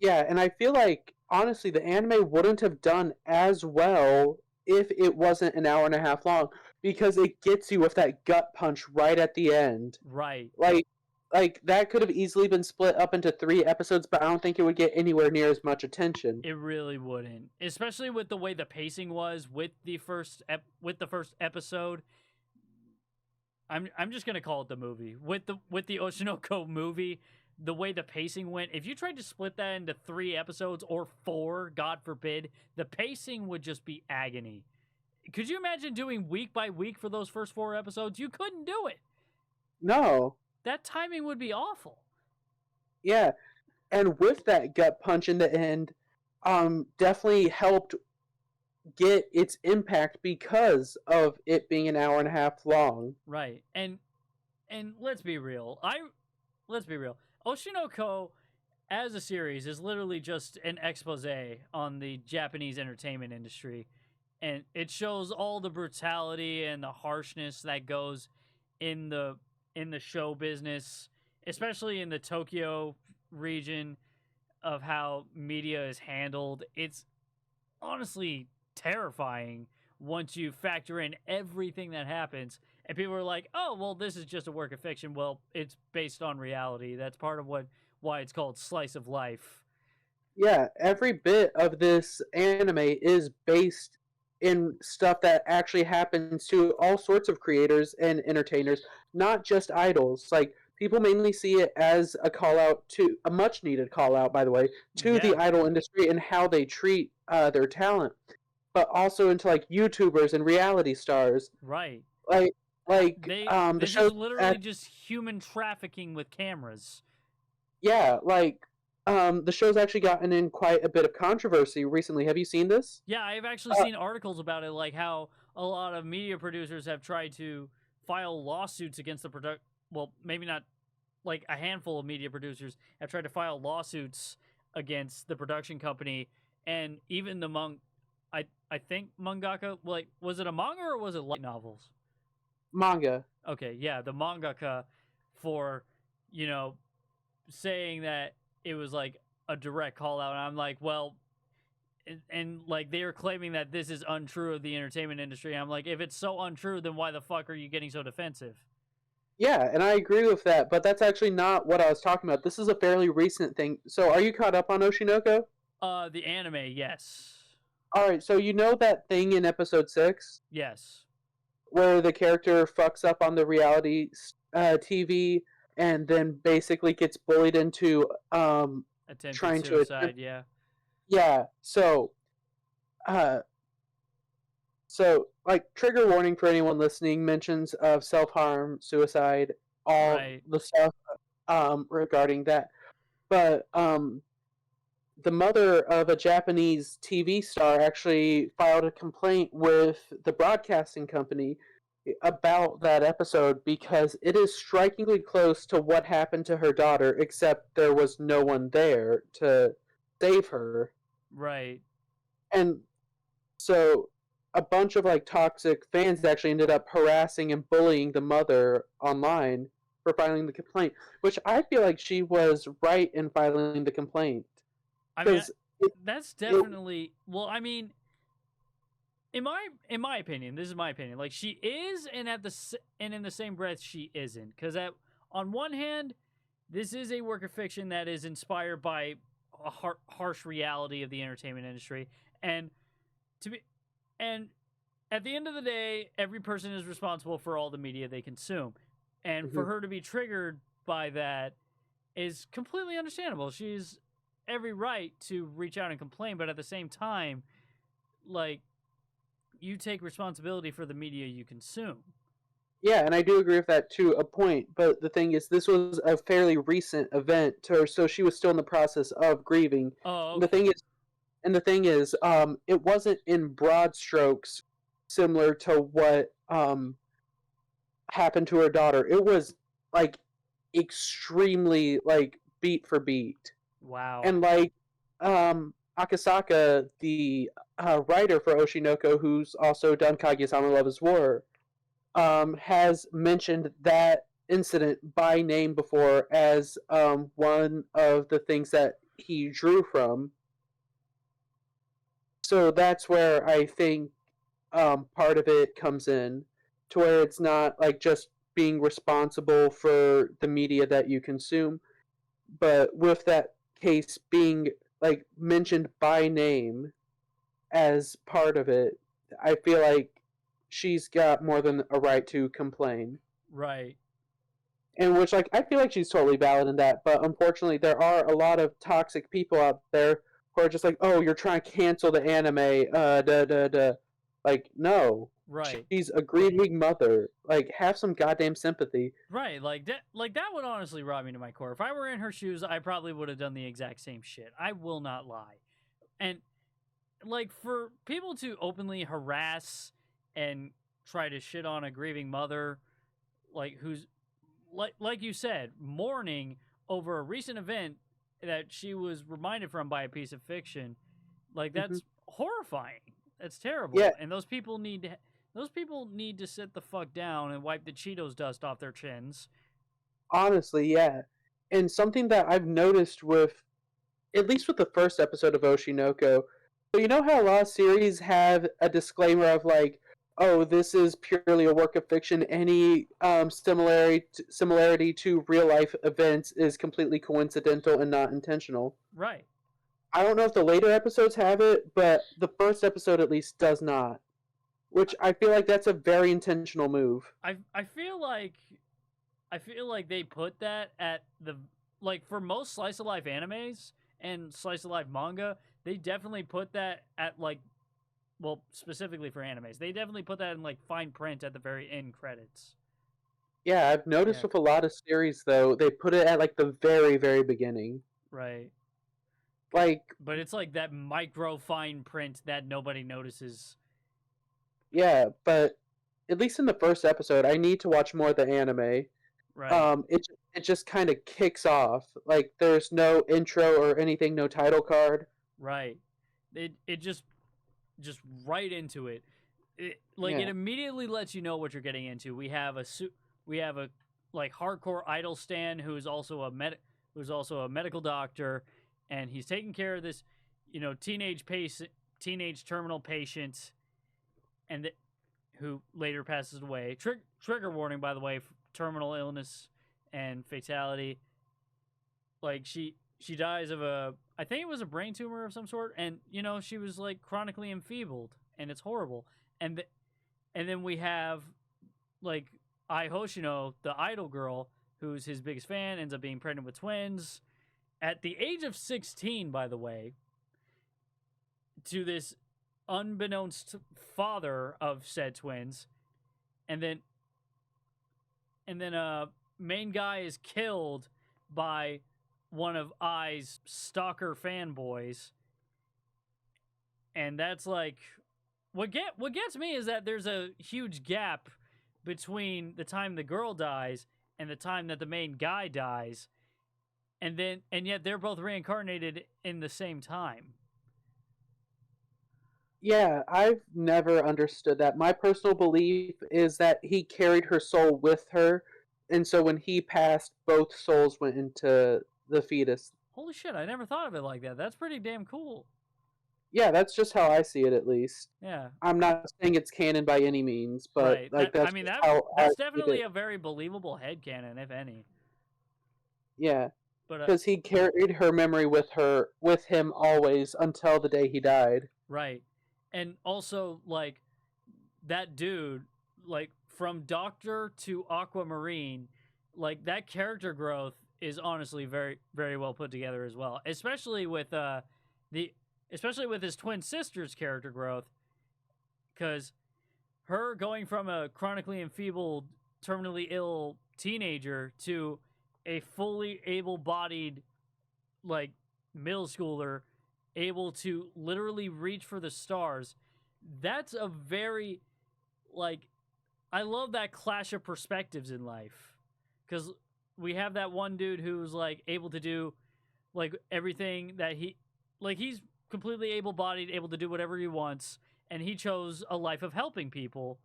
Yeah, and I feel like honestly the anime wouldn't have done as well if it wasn't an hour and a half long because it gets you with that gut punch right at the end. Right. Like like that could have easily been split up into 3 episodes, but I don't think it would get anywhere near as much attention. It really wouldn't, especially with the way the pacing was with the first episode. I'm just gonna call it the movie with the Oshinoko movie. The way the pacing went, if you tried to split that into 3 episodes or 4, God forbid, the pacing would just be agony. Could you imagine doing week by week for those first 4 episodes? You couldn't do it. No. That timing would be awful. Yeah. And with that gut punch in the end, definitely helped get its impact because of it being an hour and a half long. Right. And let's be real. Let's be real. Oshinoko as a series is literally just an expose on the Japanese entertainment industry. And it shows all the brutality and the harshness that goes in the show business, especially in the Tokyo region, of how media is handled. It's honestly terrifying once you factor in everything that happens. And people are like, "Oh, well, this is just a work of fiction." Well, it's based on reality. That's part of why it's called slice of life. Yeah, every bit of this anime is based in stuff that actually happens to all sorts of creators and entertainers, not just idols. Like people mainly see it as a call out to a much needed call out, by the way, to the Yeah, idol industry and how they treat their talent, but also into like YouTubers and reality stars. right. Like the This is shows literally just human trafficking with cameras. yeah, the show's actually gotten in quite a bit of controversy recently. Have you seen this? Yeah, I've actually seen articles about it, like how a lot of media producers have tried to file lawsuits against the product. Well, maybe not, like a handful of media producers have tried to file lawsuits against the production company, and even the I think mangaka. Like, was it a manga or was it light novels? Manga. Okay, yeah, the mangaka for, you know, saying that it was like a direct call out. And I'm like, well, and like they are claiming that this is untrue of the entertainment industry. I'm like, if it's so untrue, then why the fuck are you getting so defensive? Yeah, and I agree with that, but that's actually not what I was talking about. This is a fairly recent thing. So, are you caught up on Oshinoko? The anime, yes. All right, so you know that thing in episode 6 Yes. where the character fucks up on the reality TV and then basically gets bullied into Attempted trying to suicide, yeah. yeah. Uh so like trigger warning for anyone listening, mentions of self-harm, suicide, all Right. the stuff regarding that. But the mother of a Japanese TV star actually filed a complaint with the broadcasting company about that episode because it is strikingly close to what happened to her daughter, except there was no one there to save her. Right. And so a bunch of like toxic fans actually ended up harassing and bullying the mother online for filing the complaint, which I feel like she was right in filing the complaint. I mean, Because that's definitely well, I mean, in my opinion, this is my opinion. Like, she is, and in the same breath she isn't, because on one hand, this is a work of fiction that is inspired by a harsh reality of the entertainment industry, and to be and at the end of the day, every person is responsible for all the media they consume, and for her to be triggered by that is completely understandable. She's every right to reach out and complain, but at the same time, like, you take responsibility for the media you consume. yeah, and I do agree with that to a point. But the thing is, this was a fairly recent event to her, so she was still in the process of grieving. Oh, And okay. the thing is, it wasn't in broad strokes similar to what happened to her daughter. It was like extremely like beat for beat, Wow. and like um Akasaka, the writer for Oshinoko, who's also done Kaguya-sama Love is War, has mentioned that incident by name before as one of the things that he drew from. So that's where I think part of it comes in, to where it's not like just being responsible for the media that you consume, but with that case being like mentioned by name as part of it, I feel like she's got more than a right to complain. Right. And which, like, I feel like she's totally valid in that, but unfortunately, there are a lot of toxic people out there who are just like, "Oh, you're trying to cancel the anime." Da da da. Like, no, Right. she's a grieving mother. Like, have some goddamn sympathy. Right. Like that would honestly rob me to my core. If I were in her shoes, I probably would have done the exact same shit. I will not lie. And like for people to openly harass and try to shit on a grieving mother, like who's like you said, mourning over a recent event that she was reminded from by a piece of fiction, like Hmm. that's horrifying. That's terrible. Yeah, And those people need to sit the fuck down and wipe the Cheetos dust off their chins. honestly, yeah. And something that I've noticed with, at least with the first episode of Oshinoko, but you know how a lot of series have a disclaimer of like, "Oh, this is purely a work of fiction. Any similarity to real life events is completely coincidental and not intentional." Right. I don't know if the later episodes have it, but the first episode at least does not. Which I feel like that's a very intentional move. I feel like they put that at the like for most slice of life animes and slice of life manga, they definitely put that at like well, specifically for animes. They definitely put that in like fine print at the very end credits. Yeah, I've noticed Yeah. with a lot of series though, they put it at like the very, very beginning. Right. Like, But it's like that micro fine print that nobody notices. yeah, but at least in the first episode, I need to watch more of the anime. Right. It just kind of kicks off. Like, there's no intro or anything, no title card. Right. It just right into it. It Yeah, immediately lets you know what you're getting into. We have a like hardcore idol stan who's also a medical doctor, and he's taking care of this, teenage terminal patient, and who later passes away. Trigger warning, by the way, terminal illness and fatality. Like she dies of a I think it was a brain tumor of some sort, and she was like chronically enfeebled, and it's horrible. And and then we have like Ai Hoshino, the idol girl, who's his biggest fan, ends up being pregnant with twins at the age of 16, by the way, to this unbeknownst father of said twins, and then main guy is killed by one of Ai's stalker fanboys, and that's like what gets me is that there's a huge gap between the time the girl dies and the time that the main guy dies, and yet they're both reincarnated in the same time. yeah, I've never understood that. My personal belief is that he carried her soul with her, and so when he passed, both souls went into the fetus. Holy shit, I never thought of it like that. That's pretty damn cool. Yeah, that's just how I see it, at least. Yeah. I'm not saying it's canon by any means, but Right. like I that's mean just that how I that's see definitely it. a very believable headcanon, if any. Yeah, But because he carried her memory with him always until the day he died. right. And also like that dude, like from Doctor to Aquamarine, like that character growth is honestly very very well put together as well. The especially with his twin sister's character growth, cuz her going from a chronically enfeebled, terminally ill teenager to a fully able-bodied like middle schooler able to literally reach for the stars. That's a very like I love that clash of perspectives in life cuz we have that one dude who's like able to do like everything that he's completely able-bodied, able to do whatever he wants, and he chose a life of helping people.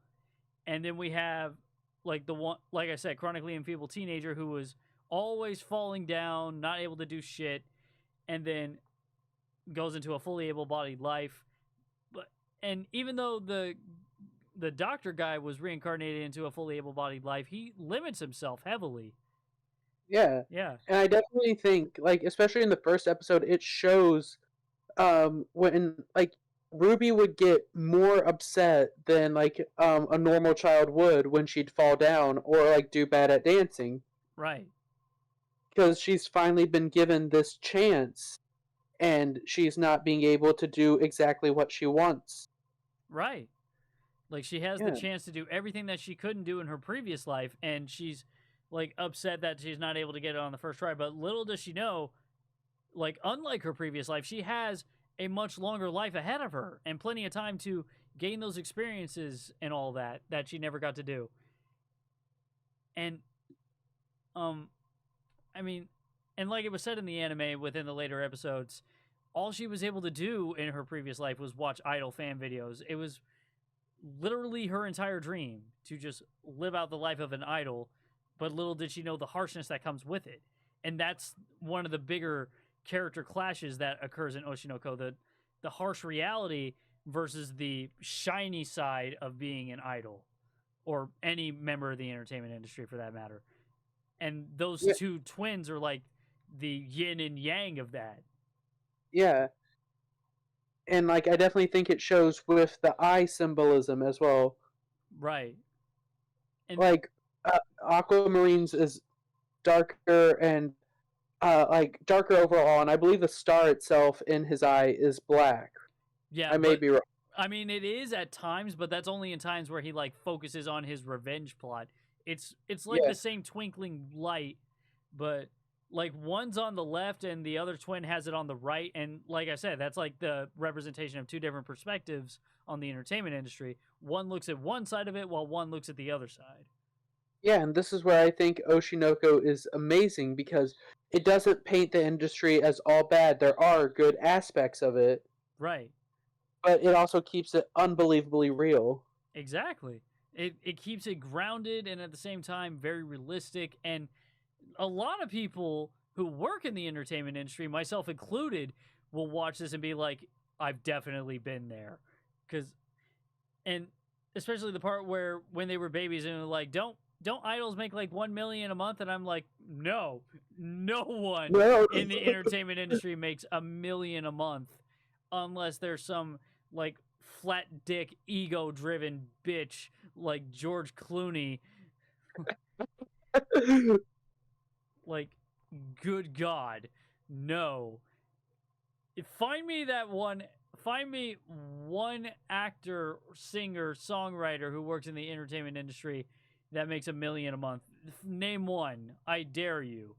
And then we have like the one, like I said, chronically enfeebled teenager who was always falling down, not able to do shit, and then goes into a fully able-bodied life. But and even though the doctor guy was reincarnated into a fully able-bodied life, he limits himself heavily. Yeah. Yeah. And I definitely think, like, especially in the first episode, it shows when like Ruby would get more upset than like a normal child would when she'd fall down or like do bad at dancing, Right. because she's finally been given this chance and she's not being able to do exactly what she wants. Right. Like she has the Yeah. chance to do everything that she couldn't do in her previous life, and she's like upset that she's not able to get it on the first try. But little does she know, like unlike her previous life, she has a much longer life ahead of her and plenty of time to gain those experiences and all that she never got to do. And um I mean, and like it was said in the anime within the later episodes, all she was able to do in her previous life was watch idol fan videos. It was literally her entire dream to just live out the life of an idol, but little did she know the harshness that comes with it. And that's one of the bigger character clashes that occurs in Oshinoko, the harsh reality versus the shiny side of being an idol or any member of the entertainment industry for that matter. And those Yeah. two twins are like the yin and yang of that. Yeah. And like I definitely think it shows with the eye symbolism as well. Right. And Like Aquamarine's is darker and like darker overall, and I believe the star itself in his eye is black. yeah, I may but be wrong. I mean it is at times, but that's only in times where he like focuses on his revenge plot. It's like Yeah. the same twinkling light, but like one's on the left and the other twin has it on the right, and like I said, that's like the representation of two different perspectives on the entertainment industry. One looks at one side of it while one looks at the other side. Yeah, and this is where I think Oshinoko is amazing because it doesn't paint the industry as all bad. There are good aspects of it, Right. but it also keeps it unbelievably real. Exactly. It keeps it grounded and at the same time very realistic. And a lot of people who work in the entertainment industry, myself included, will watch this and be like, I've definitely been there. And especially the part where when they were babies and they're like, don't idols make like 1 million a month? And I'm like, no one No. in the entertainment industry makes 1 million a month unless there's some like flat dick ego driven bitch like George Clooney. Like, good God, no. Find me one actor, singer, songwriter who works in the entertainment industry that makes 1 million a month. Name one. I dare you.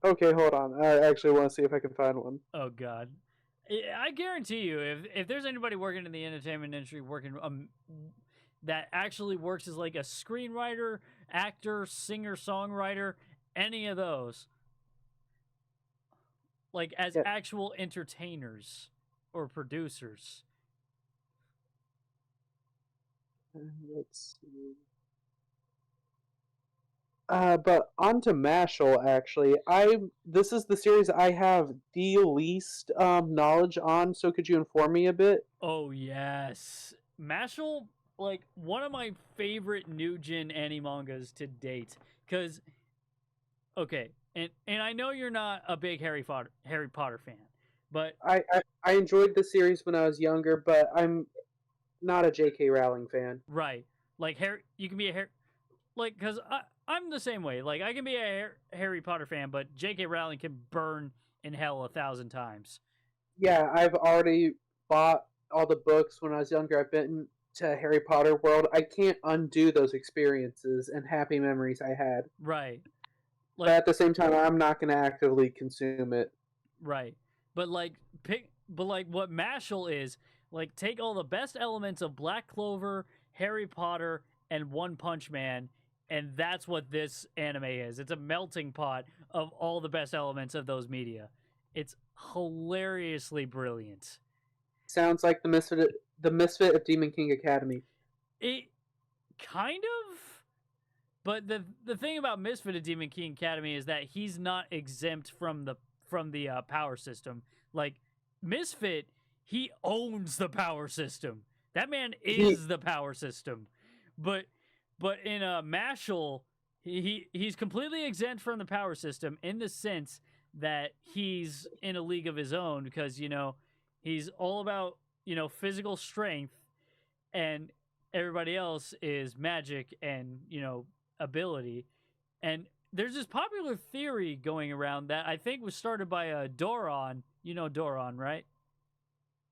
Okay, hold on. I actually want to see if I can find one. Oh God. I guarantee you, if there's anybody working in the entertainment industry that actually works as like a screenwriter, actor, singer, songwriter, any of those, like as Yeah. actual entertainers or producers. Let's see. But on to Mashal. Actually, this is the series I have the least knowledge on. So could you inform me a bit? Oh yes, Mashal, like one of my favorite new gen anime mangas to date. Cause okay, and I know you're not a big Harry Potter fan, but I enjoyed the series when I was younger, but I'm not a J.K. Rowling fan. right, like you can be a Harry, like because I'm the same way. Like I can be a Harry Potter fan, but J.K. Rowling can burn in hell 1,000 times. Yeah, I've already bought all the books when I was younger. I've been to Harry Potter World. I can't undo those experiences and happy memories I had. Right. But at the same time, I'm not going to actively consume it. Right. But like what Mashal is, like take all the best elements of Black Clover, Harry Potter, and One Punch Man, and that's what this anime is. It's a melting pot of all the best elements of those media. It's hilariously brilliant. Sounds like the misfit of Demon King Academy. It kind of, but the thing about Misfit of Demon King Academy is that he's not exempt from the power system. Like Misfit, he owns the power system. That man is the power system. But in Mashal, he's completely exempt from the power system in the sense that he's in a league of his own because he's all about physical strength, and everybody else is magic and ability. And there's this popular theory going around that I think was started by Doron. You know Doron, right?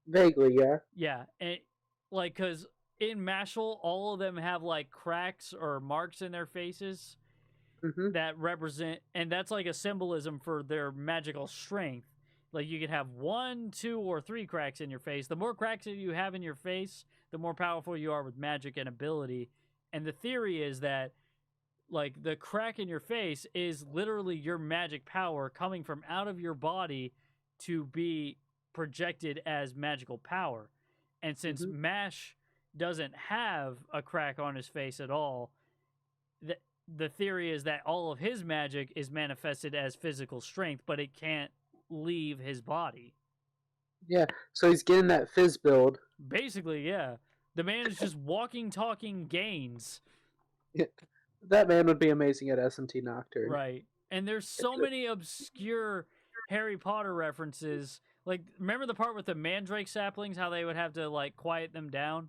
Vaguely, yeah. Yeah, and like because in Mashal, all of them have like cracks or marks in their faces that represent, and that's like a symbolism for their magical strength. Like you can have 1, 2, or 3 cracks in your face. The more cracks that you have in your face, the more powerful you are with magic and ability. And the theory is that like the crack in your face is literally your magic power coming from out of your body to be projected as magical power. And since Mash doesn't have a crack on his face at all, the theory is that all of his magic is manifested as physical strength, but it can't leave his body. Yeah, so he's getting that fizz build. Basically, yeah. The man is just walking, talking gains. Yeah. That man would be amazing at SMT Nocturne. Right. And there's so many obscure Harry Potter references. Like, remember the part with the mandrake saplings, how they would have to, like, quiet them down?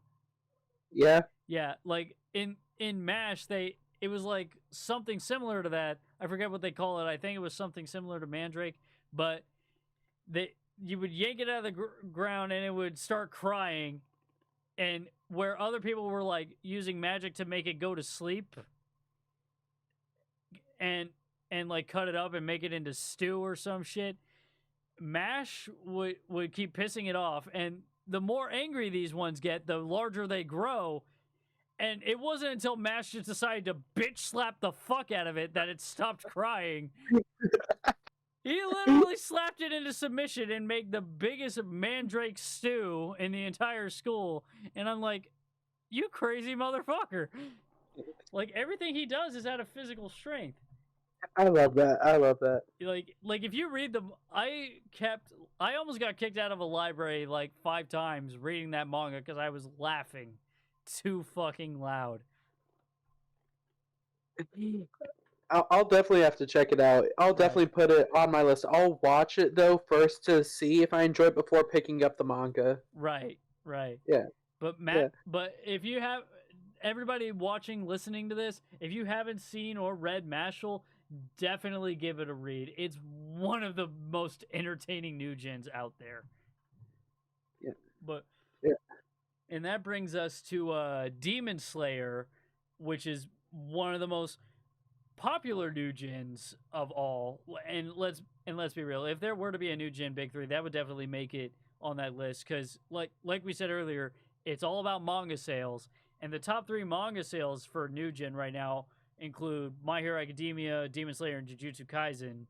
Yeah. Yeah, like, in MASH, it was, like, something similar to that. I forget what they call it. I think it was something similar to mandrake. But you would yank it out of the ground, and it would start crying. And where other people were, like, using magic to make it go to sleep and like cut it up and make it into stew or some shit, Mash would keep pissing it off, and the more angry these ones get, the larger they grow. And it wasn't until Mash just decided to bitch slap the fuck out of it that it stopped crying. He literally slapped it into submission and made the biggest mandrake stew in the entire school. And I'm like, you crazy motherfucker. Like, everything he does is out of physical strength. I love that. Like if you read them, I almost got kicked out of a library like 5 times reading that manga because I was laughing too fucking loud. I'll definitely have to check it out. I'll definitely put it on my list. I'll watch it though first to see if I enjoy it before picking up the manga. Right. Yeah. But but if you have everybody watching, listening to this, if you haven't seen or read Mashal, definitely give it a read. It's one of the most entertaining new gens out there. Yeah. But yeah. And that brings us to Demon Slayer, which is one of the most popular new gens of all. And let's be real, if there were to be a new gen big 3, that would definitely make it on that list because like we said earlier, it's all about manga sales, and the top 3 manga sales for new gen right now include My Hero Academia, Demon Slayer, and Jujutsu Kaisen.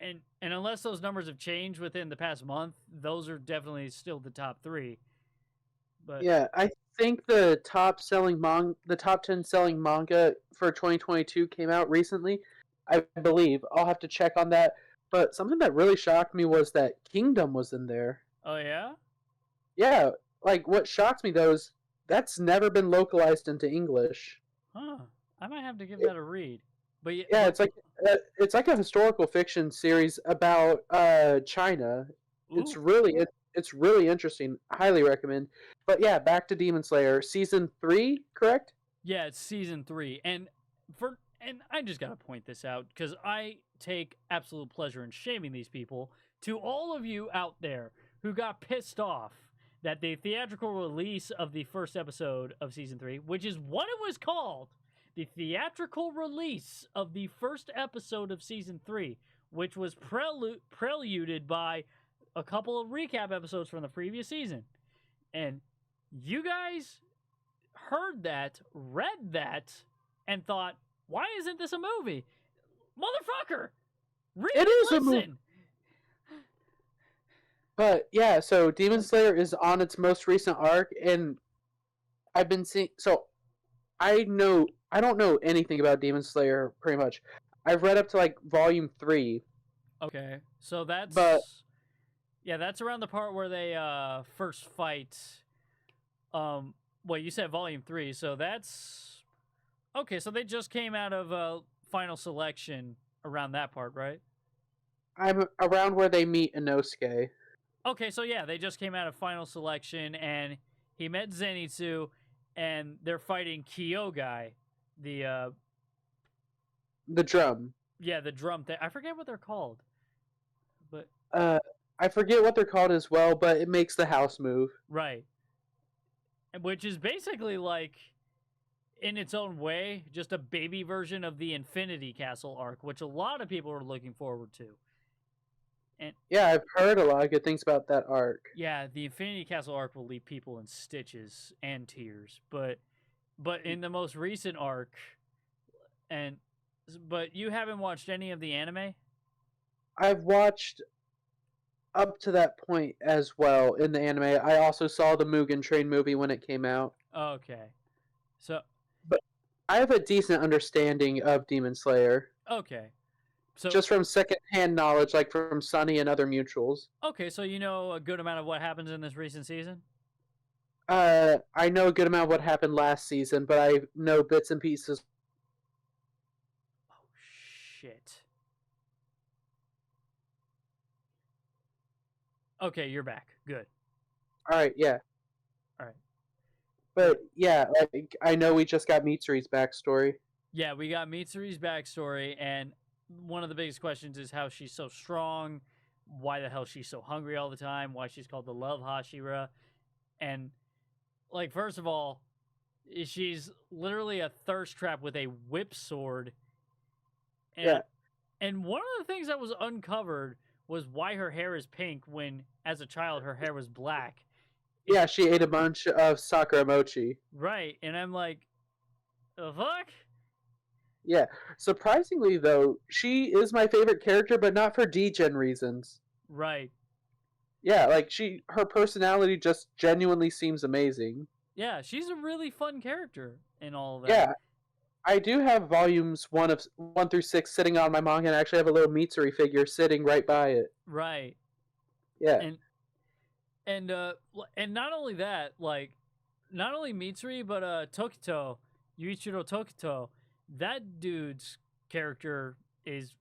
And unless those numbers have changed within the past month, those are definitely still the top 3. But yeah, I think the top 10 selling manga for 2022 came out recently. I believe. I'll have to check on that. But something that really shocked me was that Kingdom was in there. Oh yeah? Yeah, like what shocked me though is that's never been localized into English. Huh. I might have to give that a read. But yeah, it's like a historical fiction series about China. Ooh. It's really interesting. Highly recommend. But yeah, back to Demon Slayer season 3, correct? Yeah, it's season 3, and I just gotta point this out because I take absolute pleasure in shaming these people. To all of you out there who got pissed off that the theatrical release of the first episode of season 3, which is what it was called, the theatrical release of the first episode of season 3, which was preluded by a couple of recap episodes from the previous season. And you guys heard that, read that, and thought, why isn't this a movie? Motherfucker! Read it is listen. A movie. But yeah, so Demon Slayer is on its most recent arc, and I've been seeing. So I don't know anything about Demon Slayer pretty much. I've read up to like volume 3, Okay, so but that's around the part where they first fight. Well, you said volume 3, so that's okay. So they just came out of final selection around that part, right? I'm around where they meet Inosuke. Okay, so yeah, they just came out of final selection, and he met Zenitsu, and they're fighting Kyogai, the The drum. the drum thing. I forget what they're called, but Uh, I forget what they're called as well, but it makes the house move. right, which is basically like, in its own way, just a baby version of the Infinity Castle arc, which a lot of people are looking forward to. And Yeah, I've heard a lot of good things about that arc. yeah, the Infinity Castle arc will leave people in stitches and tears, but in the most recent arc, and but you haven't watched any of the anime? I've watched up to that point as well in the anime. I also saw the Mugen Train movie when it came out. Okay. So But I have a decent understanding of Demon Slayer. okay. So Just from secondhand knowledge, like from Sunny and other mutuals. so you know a good amount of what happens in this recent season? I know a good amount of what happened last season, but I know bits and pieces. Oh shit. Okay, you're back. Good. All right, yeah. All right. But yeah, like, I know we just got Mitsuri's backstory. Yeah, we got Mitsuri's backstory, and one of the biggest questions is how she's so strong, why the hell she's so hungry all the time, why she's called the Love Hashira, and like first of all, she's literally a thirst trap with a whip sword. And, Yeah. And one of the things that was uncovered was why her hair is pink when, as a child, her hair was black. Yeah, she ate a bunch of Sakura mochi. Right, and I'm like, the fuck? Yeah. Surprisingly, though, she is my favorite character, but not for degen reasons. Right. Yeah, like her personality just genuinely seems amazing. Yeah, she's a really fun character in all of that. Yeah, I do have volumes 1 through 6 sitting on my manga, and I actually have a little Mitsuri figure sitting right by it. Right. Yeah. And not only that, like, not only Mitsuri, but Tokito, Yuichiro Tokito, that dude's character is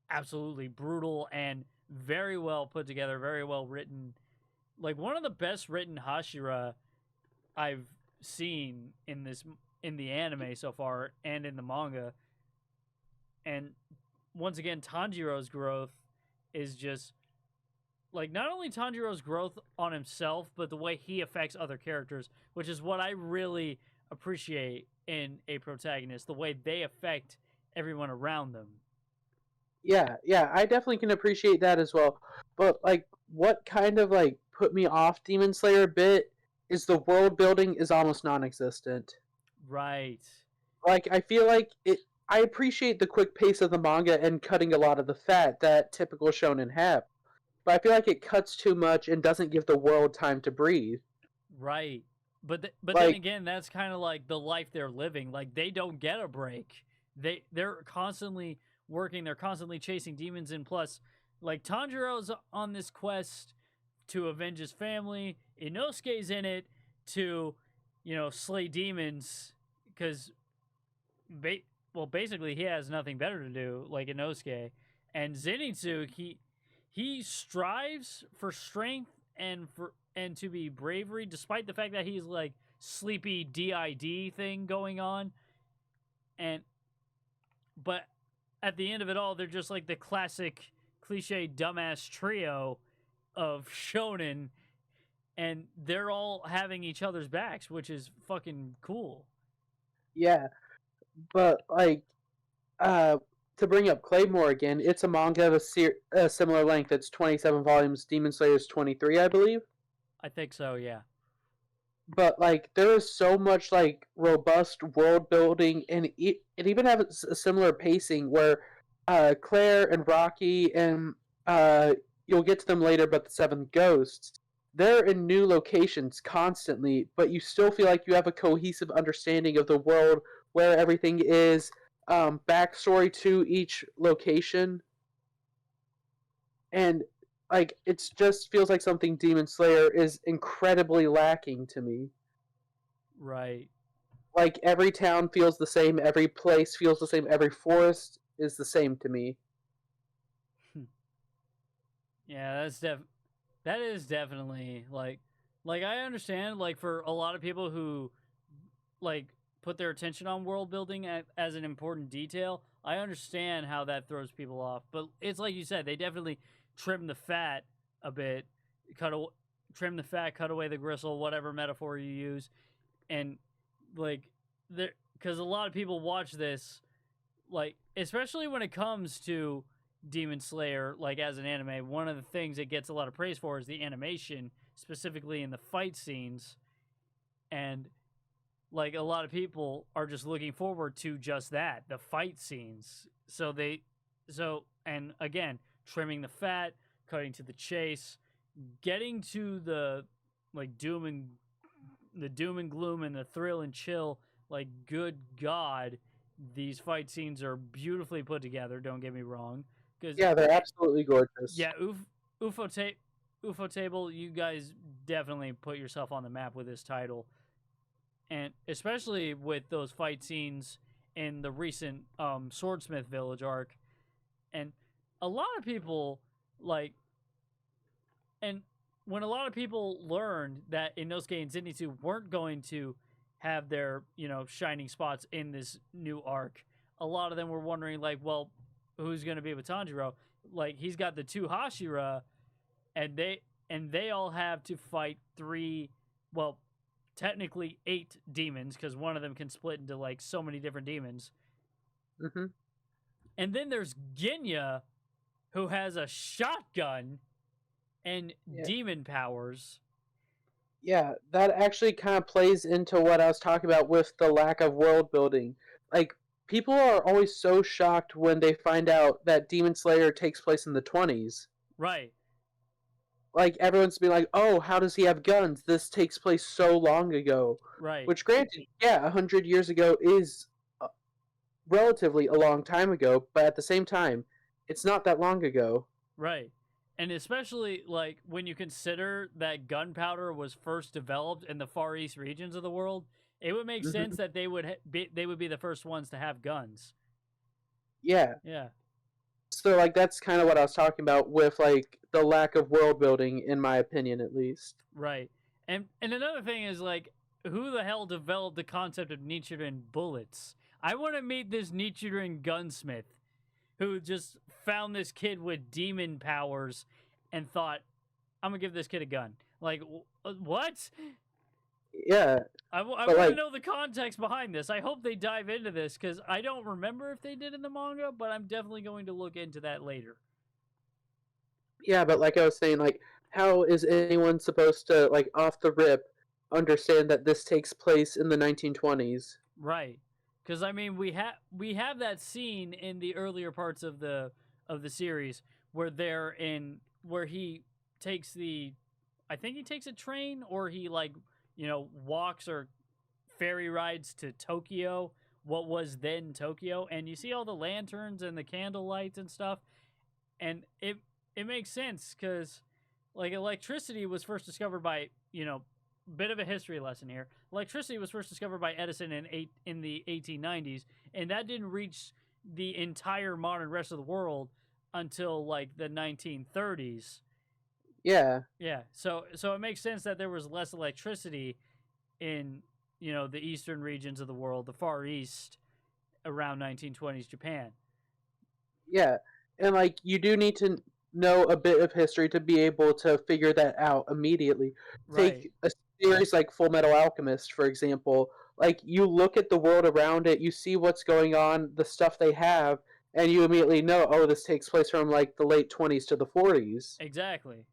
absolutely brutal and very well put together, very well written. Like one of the best written Hashira I've seen in the anime so far and in the manga. And once again, Tanjiro's growth is just like not only Tanjiro's growth on himself, but the way he affects other characters, which is what I really appreciate in a protagonist, the way they affect everyone around them. Yeah, I definitely can appreciate that as well. But like what kind of like put me off Demon Slayer a bit is the world building is almost non-existent. Right. Like I feel like I appreciate the quick pace of the manga and cutting a lot of the fat that typical shonen have. But I feel like it cuts too much and doesn't give the world time to breathe. Right. But like, then again, that's kind of like the life they're living. Like they don't get a break. They're constantly working. They're constantly chasing demons. And plus, like Tanjiro's on this quest to avenge his family. Inosuke's in it to, slay demons because, basically he has nothing better to do, like Inosuke. And Zenitsu, he strives for strength and to be bravery, despite the fact that he's like sleepy DID thing going on. But at the end of it all, they're just like the classic cliche dumbass trio of shonen, and they're all having each other's backs, which is fucking cool. Yeah, but like, to bring up Claymore again, it's a manga of a similar length. It's 27 volumes. Demon Slayer's 23, I believe. I think so, yeah. But like, there is so much like robust world building, and it even has a similar pacing where Claire and Rocky and you'll get to them later, but the Seven Ghosts, they're in new locations constantly, but you still feel like you have a cohesive understanding of the world, where everything is, backstory to each location, and like it's just feels like something Demon Slayer is incredibly lacking to me. Right. Like every town feels the same, every place feels the same, every forest is the same to me. Yeah, that is definitely like I understand like for a lot of people who like put their attention on world building as an important detail. I understand how that throws people off, but it's like you said, they definitely trim the fat a bit, cut aw- trim the fat, cut away the gristle, whatever metaphor you use, and like there because a lot of people watch this like especially when it comes to Demon Slayer like as an anime, one of the things it gets a lot of praise for is the animation, specifically in the fight scenes, and like a lot of people are just looking forward to just that, the fight scenes. And again, trimming the fat, cutting to the chase, getting to the doom and gloom and the thrill and chill. Like, good God, these fight scenes are beautifully put together. Don't get me wrong, because Yeah, they're absolutely gorgeous. yeah, UFO tape, UFO table, you guys definitely put yourself on the map with this title, and especially with those fight scenes in the recent Swordsmith Village arc, and a lot of people like and when a lot of people learned that Inosuke and Zenitsu weren't going to have their, shining spots in this new arc, a lot of them were wondering, like, well, who's going to be with Tanjiro? Like, he's got the two Hashira, and they all have to fight three, well, technically 8 demons, because one of them can split into, like, so many different demons. Mm-hmm. And then there's Genya, who has a shotgun and demon powers. Yeah, that actually kind of plays into what I was talking about with the lack of world building. Like, people are always so shocked when they find out that Demon Slayer takes place in the 20s. Right. Like, everyone's been like, oh, how does he have guns? This takes place so long ago. Right. Which, granted, yeah, 100 years ago is relatively a long time ago, but at the same time, it's not that long ago. Right. And especially like when you consider that gunpowder was first developed in the Far East regions of the world, it would make sense that they would be the first ones to have guns. Yeah. Yeah. So like that's kind of what I was talking about with like the lack of world building, in my opinion, at least. Right. And another thing is like, who the hell developed the concept of Nichiren bullets? I want to meet this Nichiren gunsmith who just found this kid with demon powers and thought, I'm gonna give this kid a gun. Like, what? Yeah. I want to know the context behind this. I hope they dive into this because I don't remember if they did in the manga, but I'm definitely going to look into that later. Yeah, but like I was saying, like, how is anyone supposed to, like, off the rip, understand that this takes place in the 1920s? Right. Because I mean, we have that scene in the earlier parts of the series where where he takes I think he takes a train or he like walks or ferry rides to Tokyo, what was then Tokyo, and you see all the lanterns and the candle lights and stuff, and it makes sense because like electricity was first discovered by bit of a history lesson here. Electricity was first discovered by Edison in the 1890s, and that didn't reach the entire modern rest of the world until like the 1930s. Yeah. Yeah. So it makes sense that there was less electricity in the eastern regions of the world, the Far East, around 1920s Japan. Yeah. And like you do need to know a bit of history to be able to figure that out immediately. Right. Take a series like Full Metal Alchemist, for example. Like you look at the world around it, you see what's going on, the stuff they have, and you immediately know, oh, this takes place from like the late 20s to the 40s. Exactly.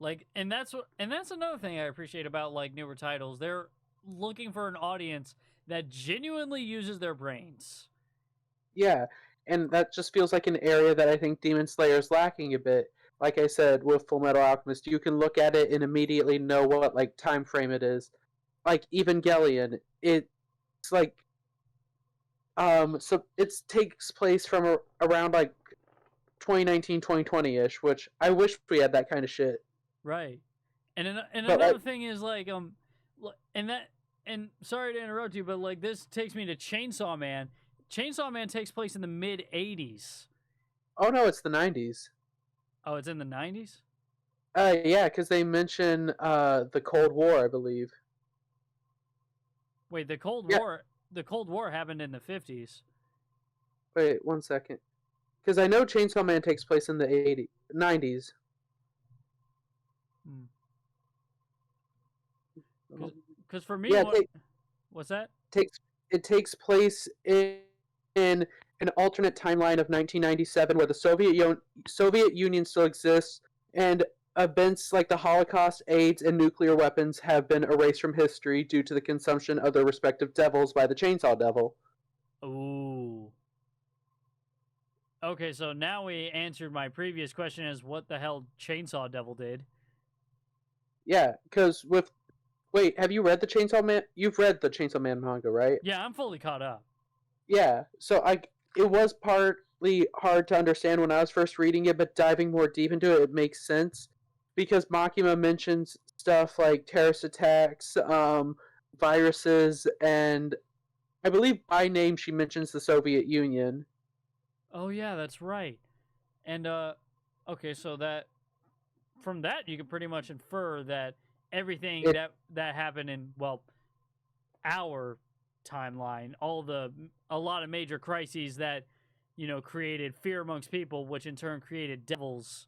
Like, and that's another thing I appreciate about like newer titles. They're looking for an audience that genuinely uses their brains. Yeah, and that just feels like an area that I think Demon Slayer is lacking a bit. like I said, with Full Metal Alchemist, you can look at it and immediately know what like time frame it is. Like Evangelion, it's like so it takes place from around like 2019, 2020-ish, which I wish we had that kind of shit. Right. And But like another thing is like and that and sorry to interrupt you, but like this takes me to Chainsaw Man. Chainsaw Man takes place in the mid '80s. oh no, it's the 90s. Oh, it's in the '90s. Yeah, because they mention the Cold War, I believe. Wait, the Cold Yeah, War. The Cold War happened in the '50s. wait 1 second. Because I know Chainsaw Man takes place in the 90s. Because for me, Yeah, what's that? takes it takes place in an alternate timeline of 1997 where the Soviet Union still exists and events like the Holocaust, AIDS, and nuclear weapons have been erased from history due to the consumption of their respective devils by the Chainsaw Devil. Ooh. Okay, so now we answered my previous question as what the hell Chainsaw Devil did. Yeah, because with wait, have you read the Chainsaw Man? You've read the Chainsaw Man manga, right? Yeah, I'm fully caught up. Yeah, so it was partly hard to understand when I was first reading it, but diving more deep into it, it makes sense because Makima mentions stuff like terrorist attacks, viruses, and I believe by name she mentions the Soviet Union. Oh yeah, that's right. And okay, so that from that you can pretty much infer that everything It that happened in our timeline, a lot of major crises that created fear amongst people, which in turn created devils,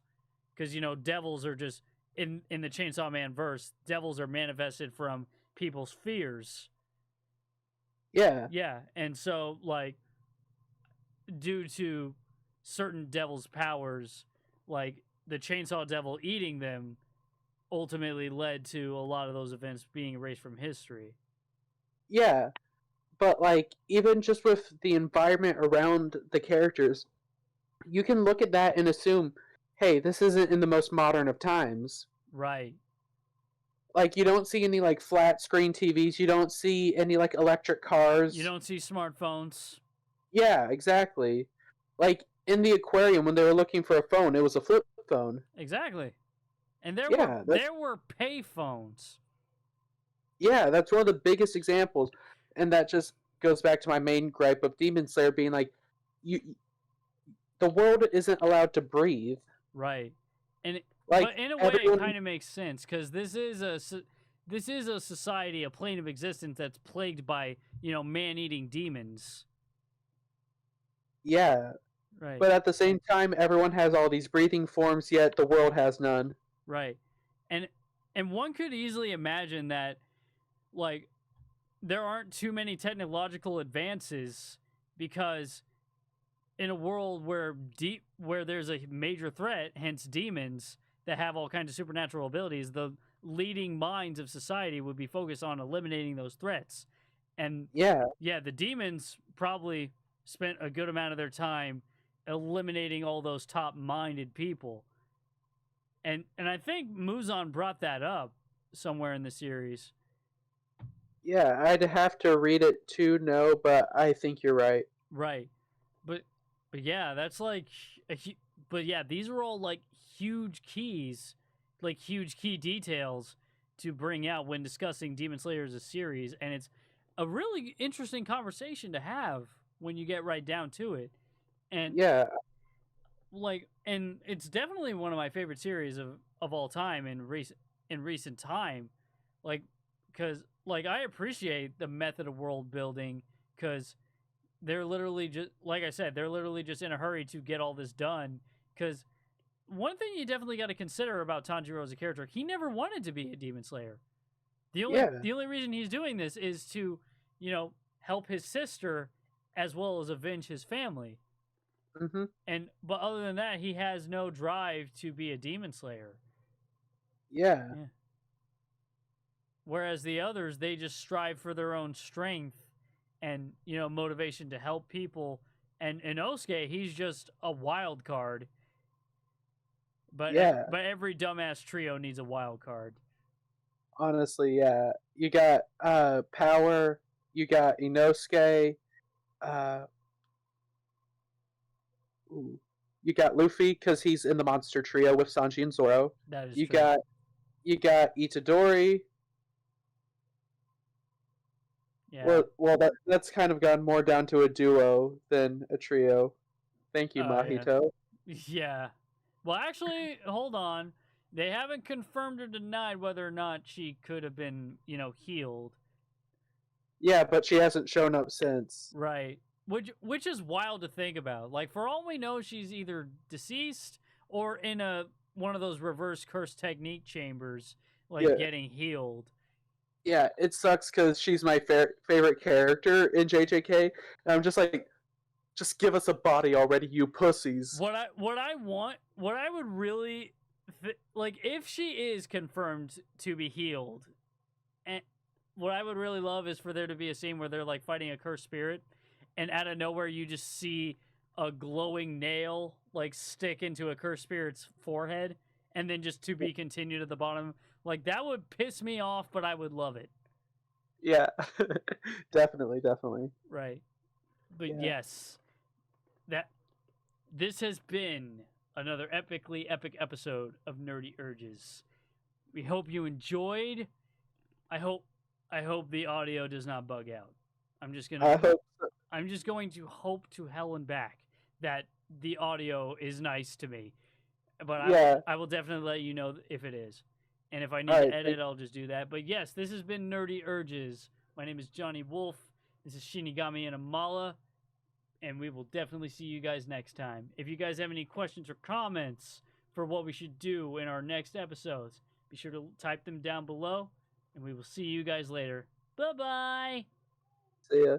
because devils are just in the Chainsaw Man verse, devils are manifested from people's fears. yeah, Yeah, and so like due to certain devils' powers, like the Chainsaw Devil eating them, ultimately led to a lot of those events being erased from history. yeah, but like even just with the environment around the characters, you can look at that and assume, hey, this isn't in the most modern of times. Right. Like you don't see any like flat screen TVs, you don't see any like electric You cars. don't see smartphones. Yeah, exactly. Like in the aquarium when they were looking for a phone, it was a flip phone. Exactly. And Yeah, there were pay phones. that's one of the biggest examples, and that just goes back to my main gripe of Demon Slayer being like, you, the world isn't allowed to breathe. Right. And Like but in a way it everyone, kind of makes sense cuz this is a society, a plane of existence that's plagued by, man-eating demons. yeah, Right. but at the same time, everyone has all these breathing forms, yet the world has none. Right. And one could easily imagine that like there aren't too many technological advances because in a world where there's a major threat, hence demons that have all kinds of supernatural abilities, the leading minds of society would be focused on eliminating those threats. And Yeah, yeah, the demons probably spent a good amount of their time eliminating all those top-minded people. And I think Muzan brought that up somewhere in the series. yeah, I'd have to read it to know, but I think you're right. Right. But yeah, that's like but yeah, these are all like huge keys, like huge key details to bring out when discussing Demon Slayer as a series, and it's a really interesting conversation to have when you get right down to it. And Yeah, and it's definitely one of my favorite series of all time in recent time. Like cuz like I appreciate the method of world building cuz they're literally just like I said, they're literally just in a hurry to get all this done. Because one thing you definitely got to consider about Tanjiro as a character, he never wanted to be a demon slayer. yeah, The only reason he's doing this is to, help his sister as well as avenge his family. hmm And but other than that, he has no drive to be a demon slayer. yeah, Yeah. Whereas the others, they just strive for their own strength and motivation to help people. And Inosuke, he's just a wild card. But Yeah, but every dumbass trio needs a wild card. honestly, yeah. You got Power, you got Inosuke, uh, ooh, you got Luffy because he's in the monster trio with Sanji and Zoro. That is You true. got Itadori. Yeah. Well, that's kind of gone more down to a duo than a trio. Thank you, Oh yeah. Mahito. Yeah. Well, actually, hold on. They haven't confirmed or denied whether or not she could have been, healed. Yeah, but she hasn't shown up since. Right. Which is wild to think about. Like for all we know, she's either deceased or in a one of those reverse curse technique chambers, like Yeah, getting healed. yeah. It sucks because she's my favorite character in JJK. And I'm just like, just give us a body already, you pussies. What I would really like if she is confirmed to be healed, and what I would really love is for there to be a scene where they're like fighting a cursed spirit, and out of nowhere you just see a glowing nail like stick into a cursed spirit's forehead, and then just to be continued at the bottom. Like that would piss me off, but I would love it. Yeah, definitely, definitely. Right. But Yeah. yes, that this has been another epically epic episode of Nerdy Urges. We hope you enjoyed. I hope I hope the audio does not bug out. I'm just I gonna hope. I'm just going to hope to hell and back that the audio is nice to me. But Yeah. I will definitely let you know if it is. And if I All need to right. edit, I'll just do that. But yes, this has been Nerdy Urges. My name is Johnny Wolf. This is Shinigami and Amala. And we will definitely see you guys next time. If you guys have any questions or comments for what we should do in our next episodes, be sure to type them down below. And we will see you guys later. Bye bye. See ya.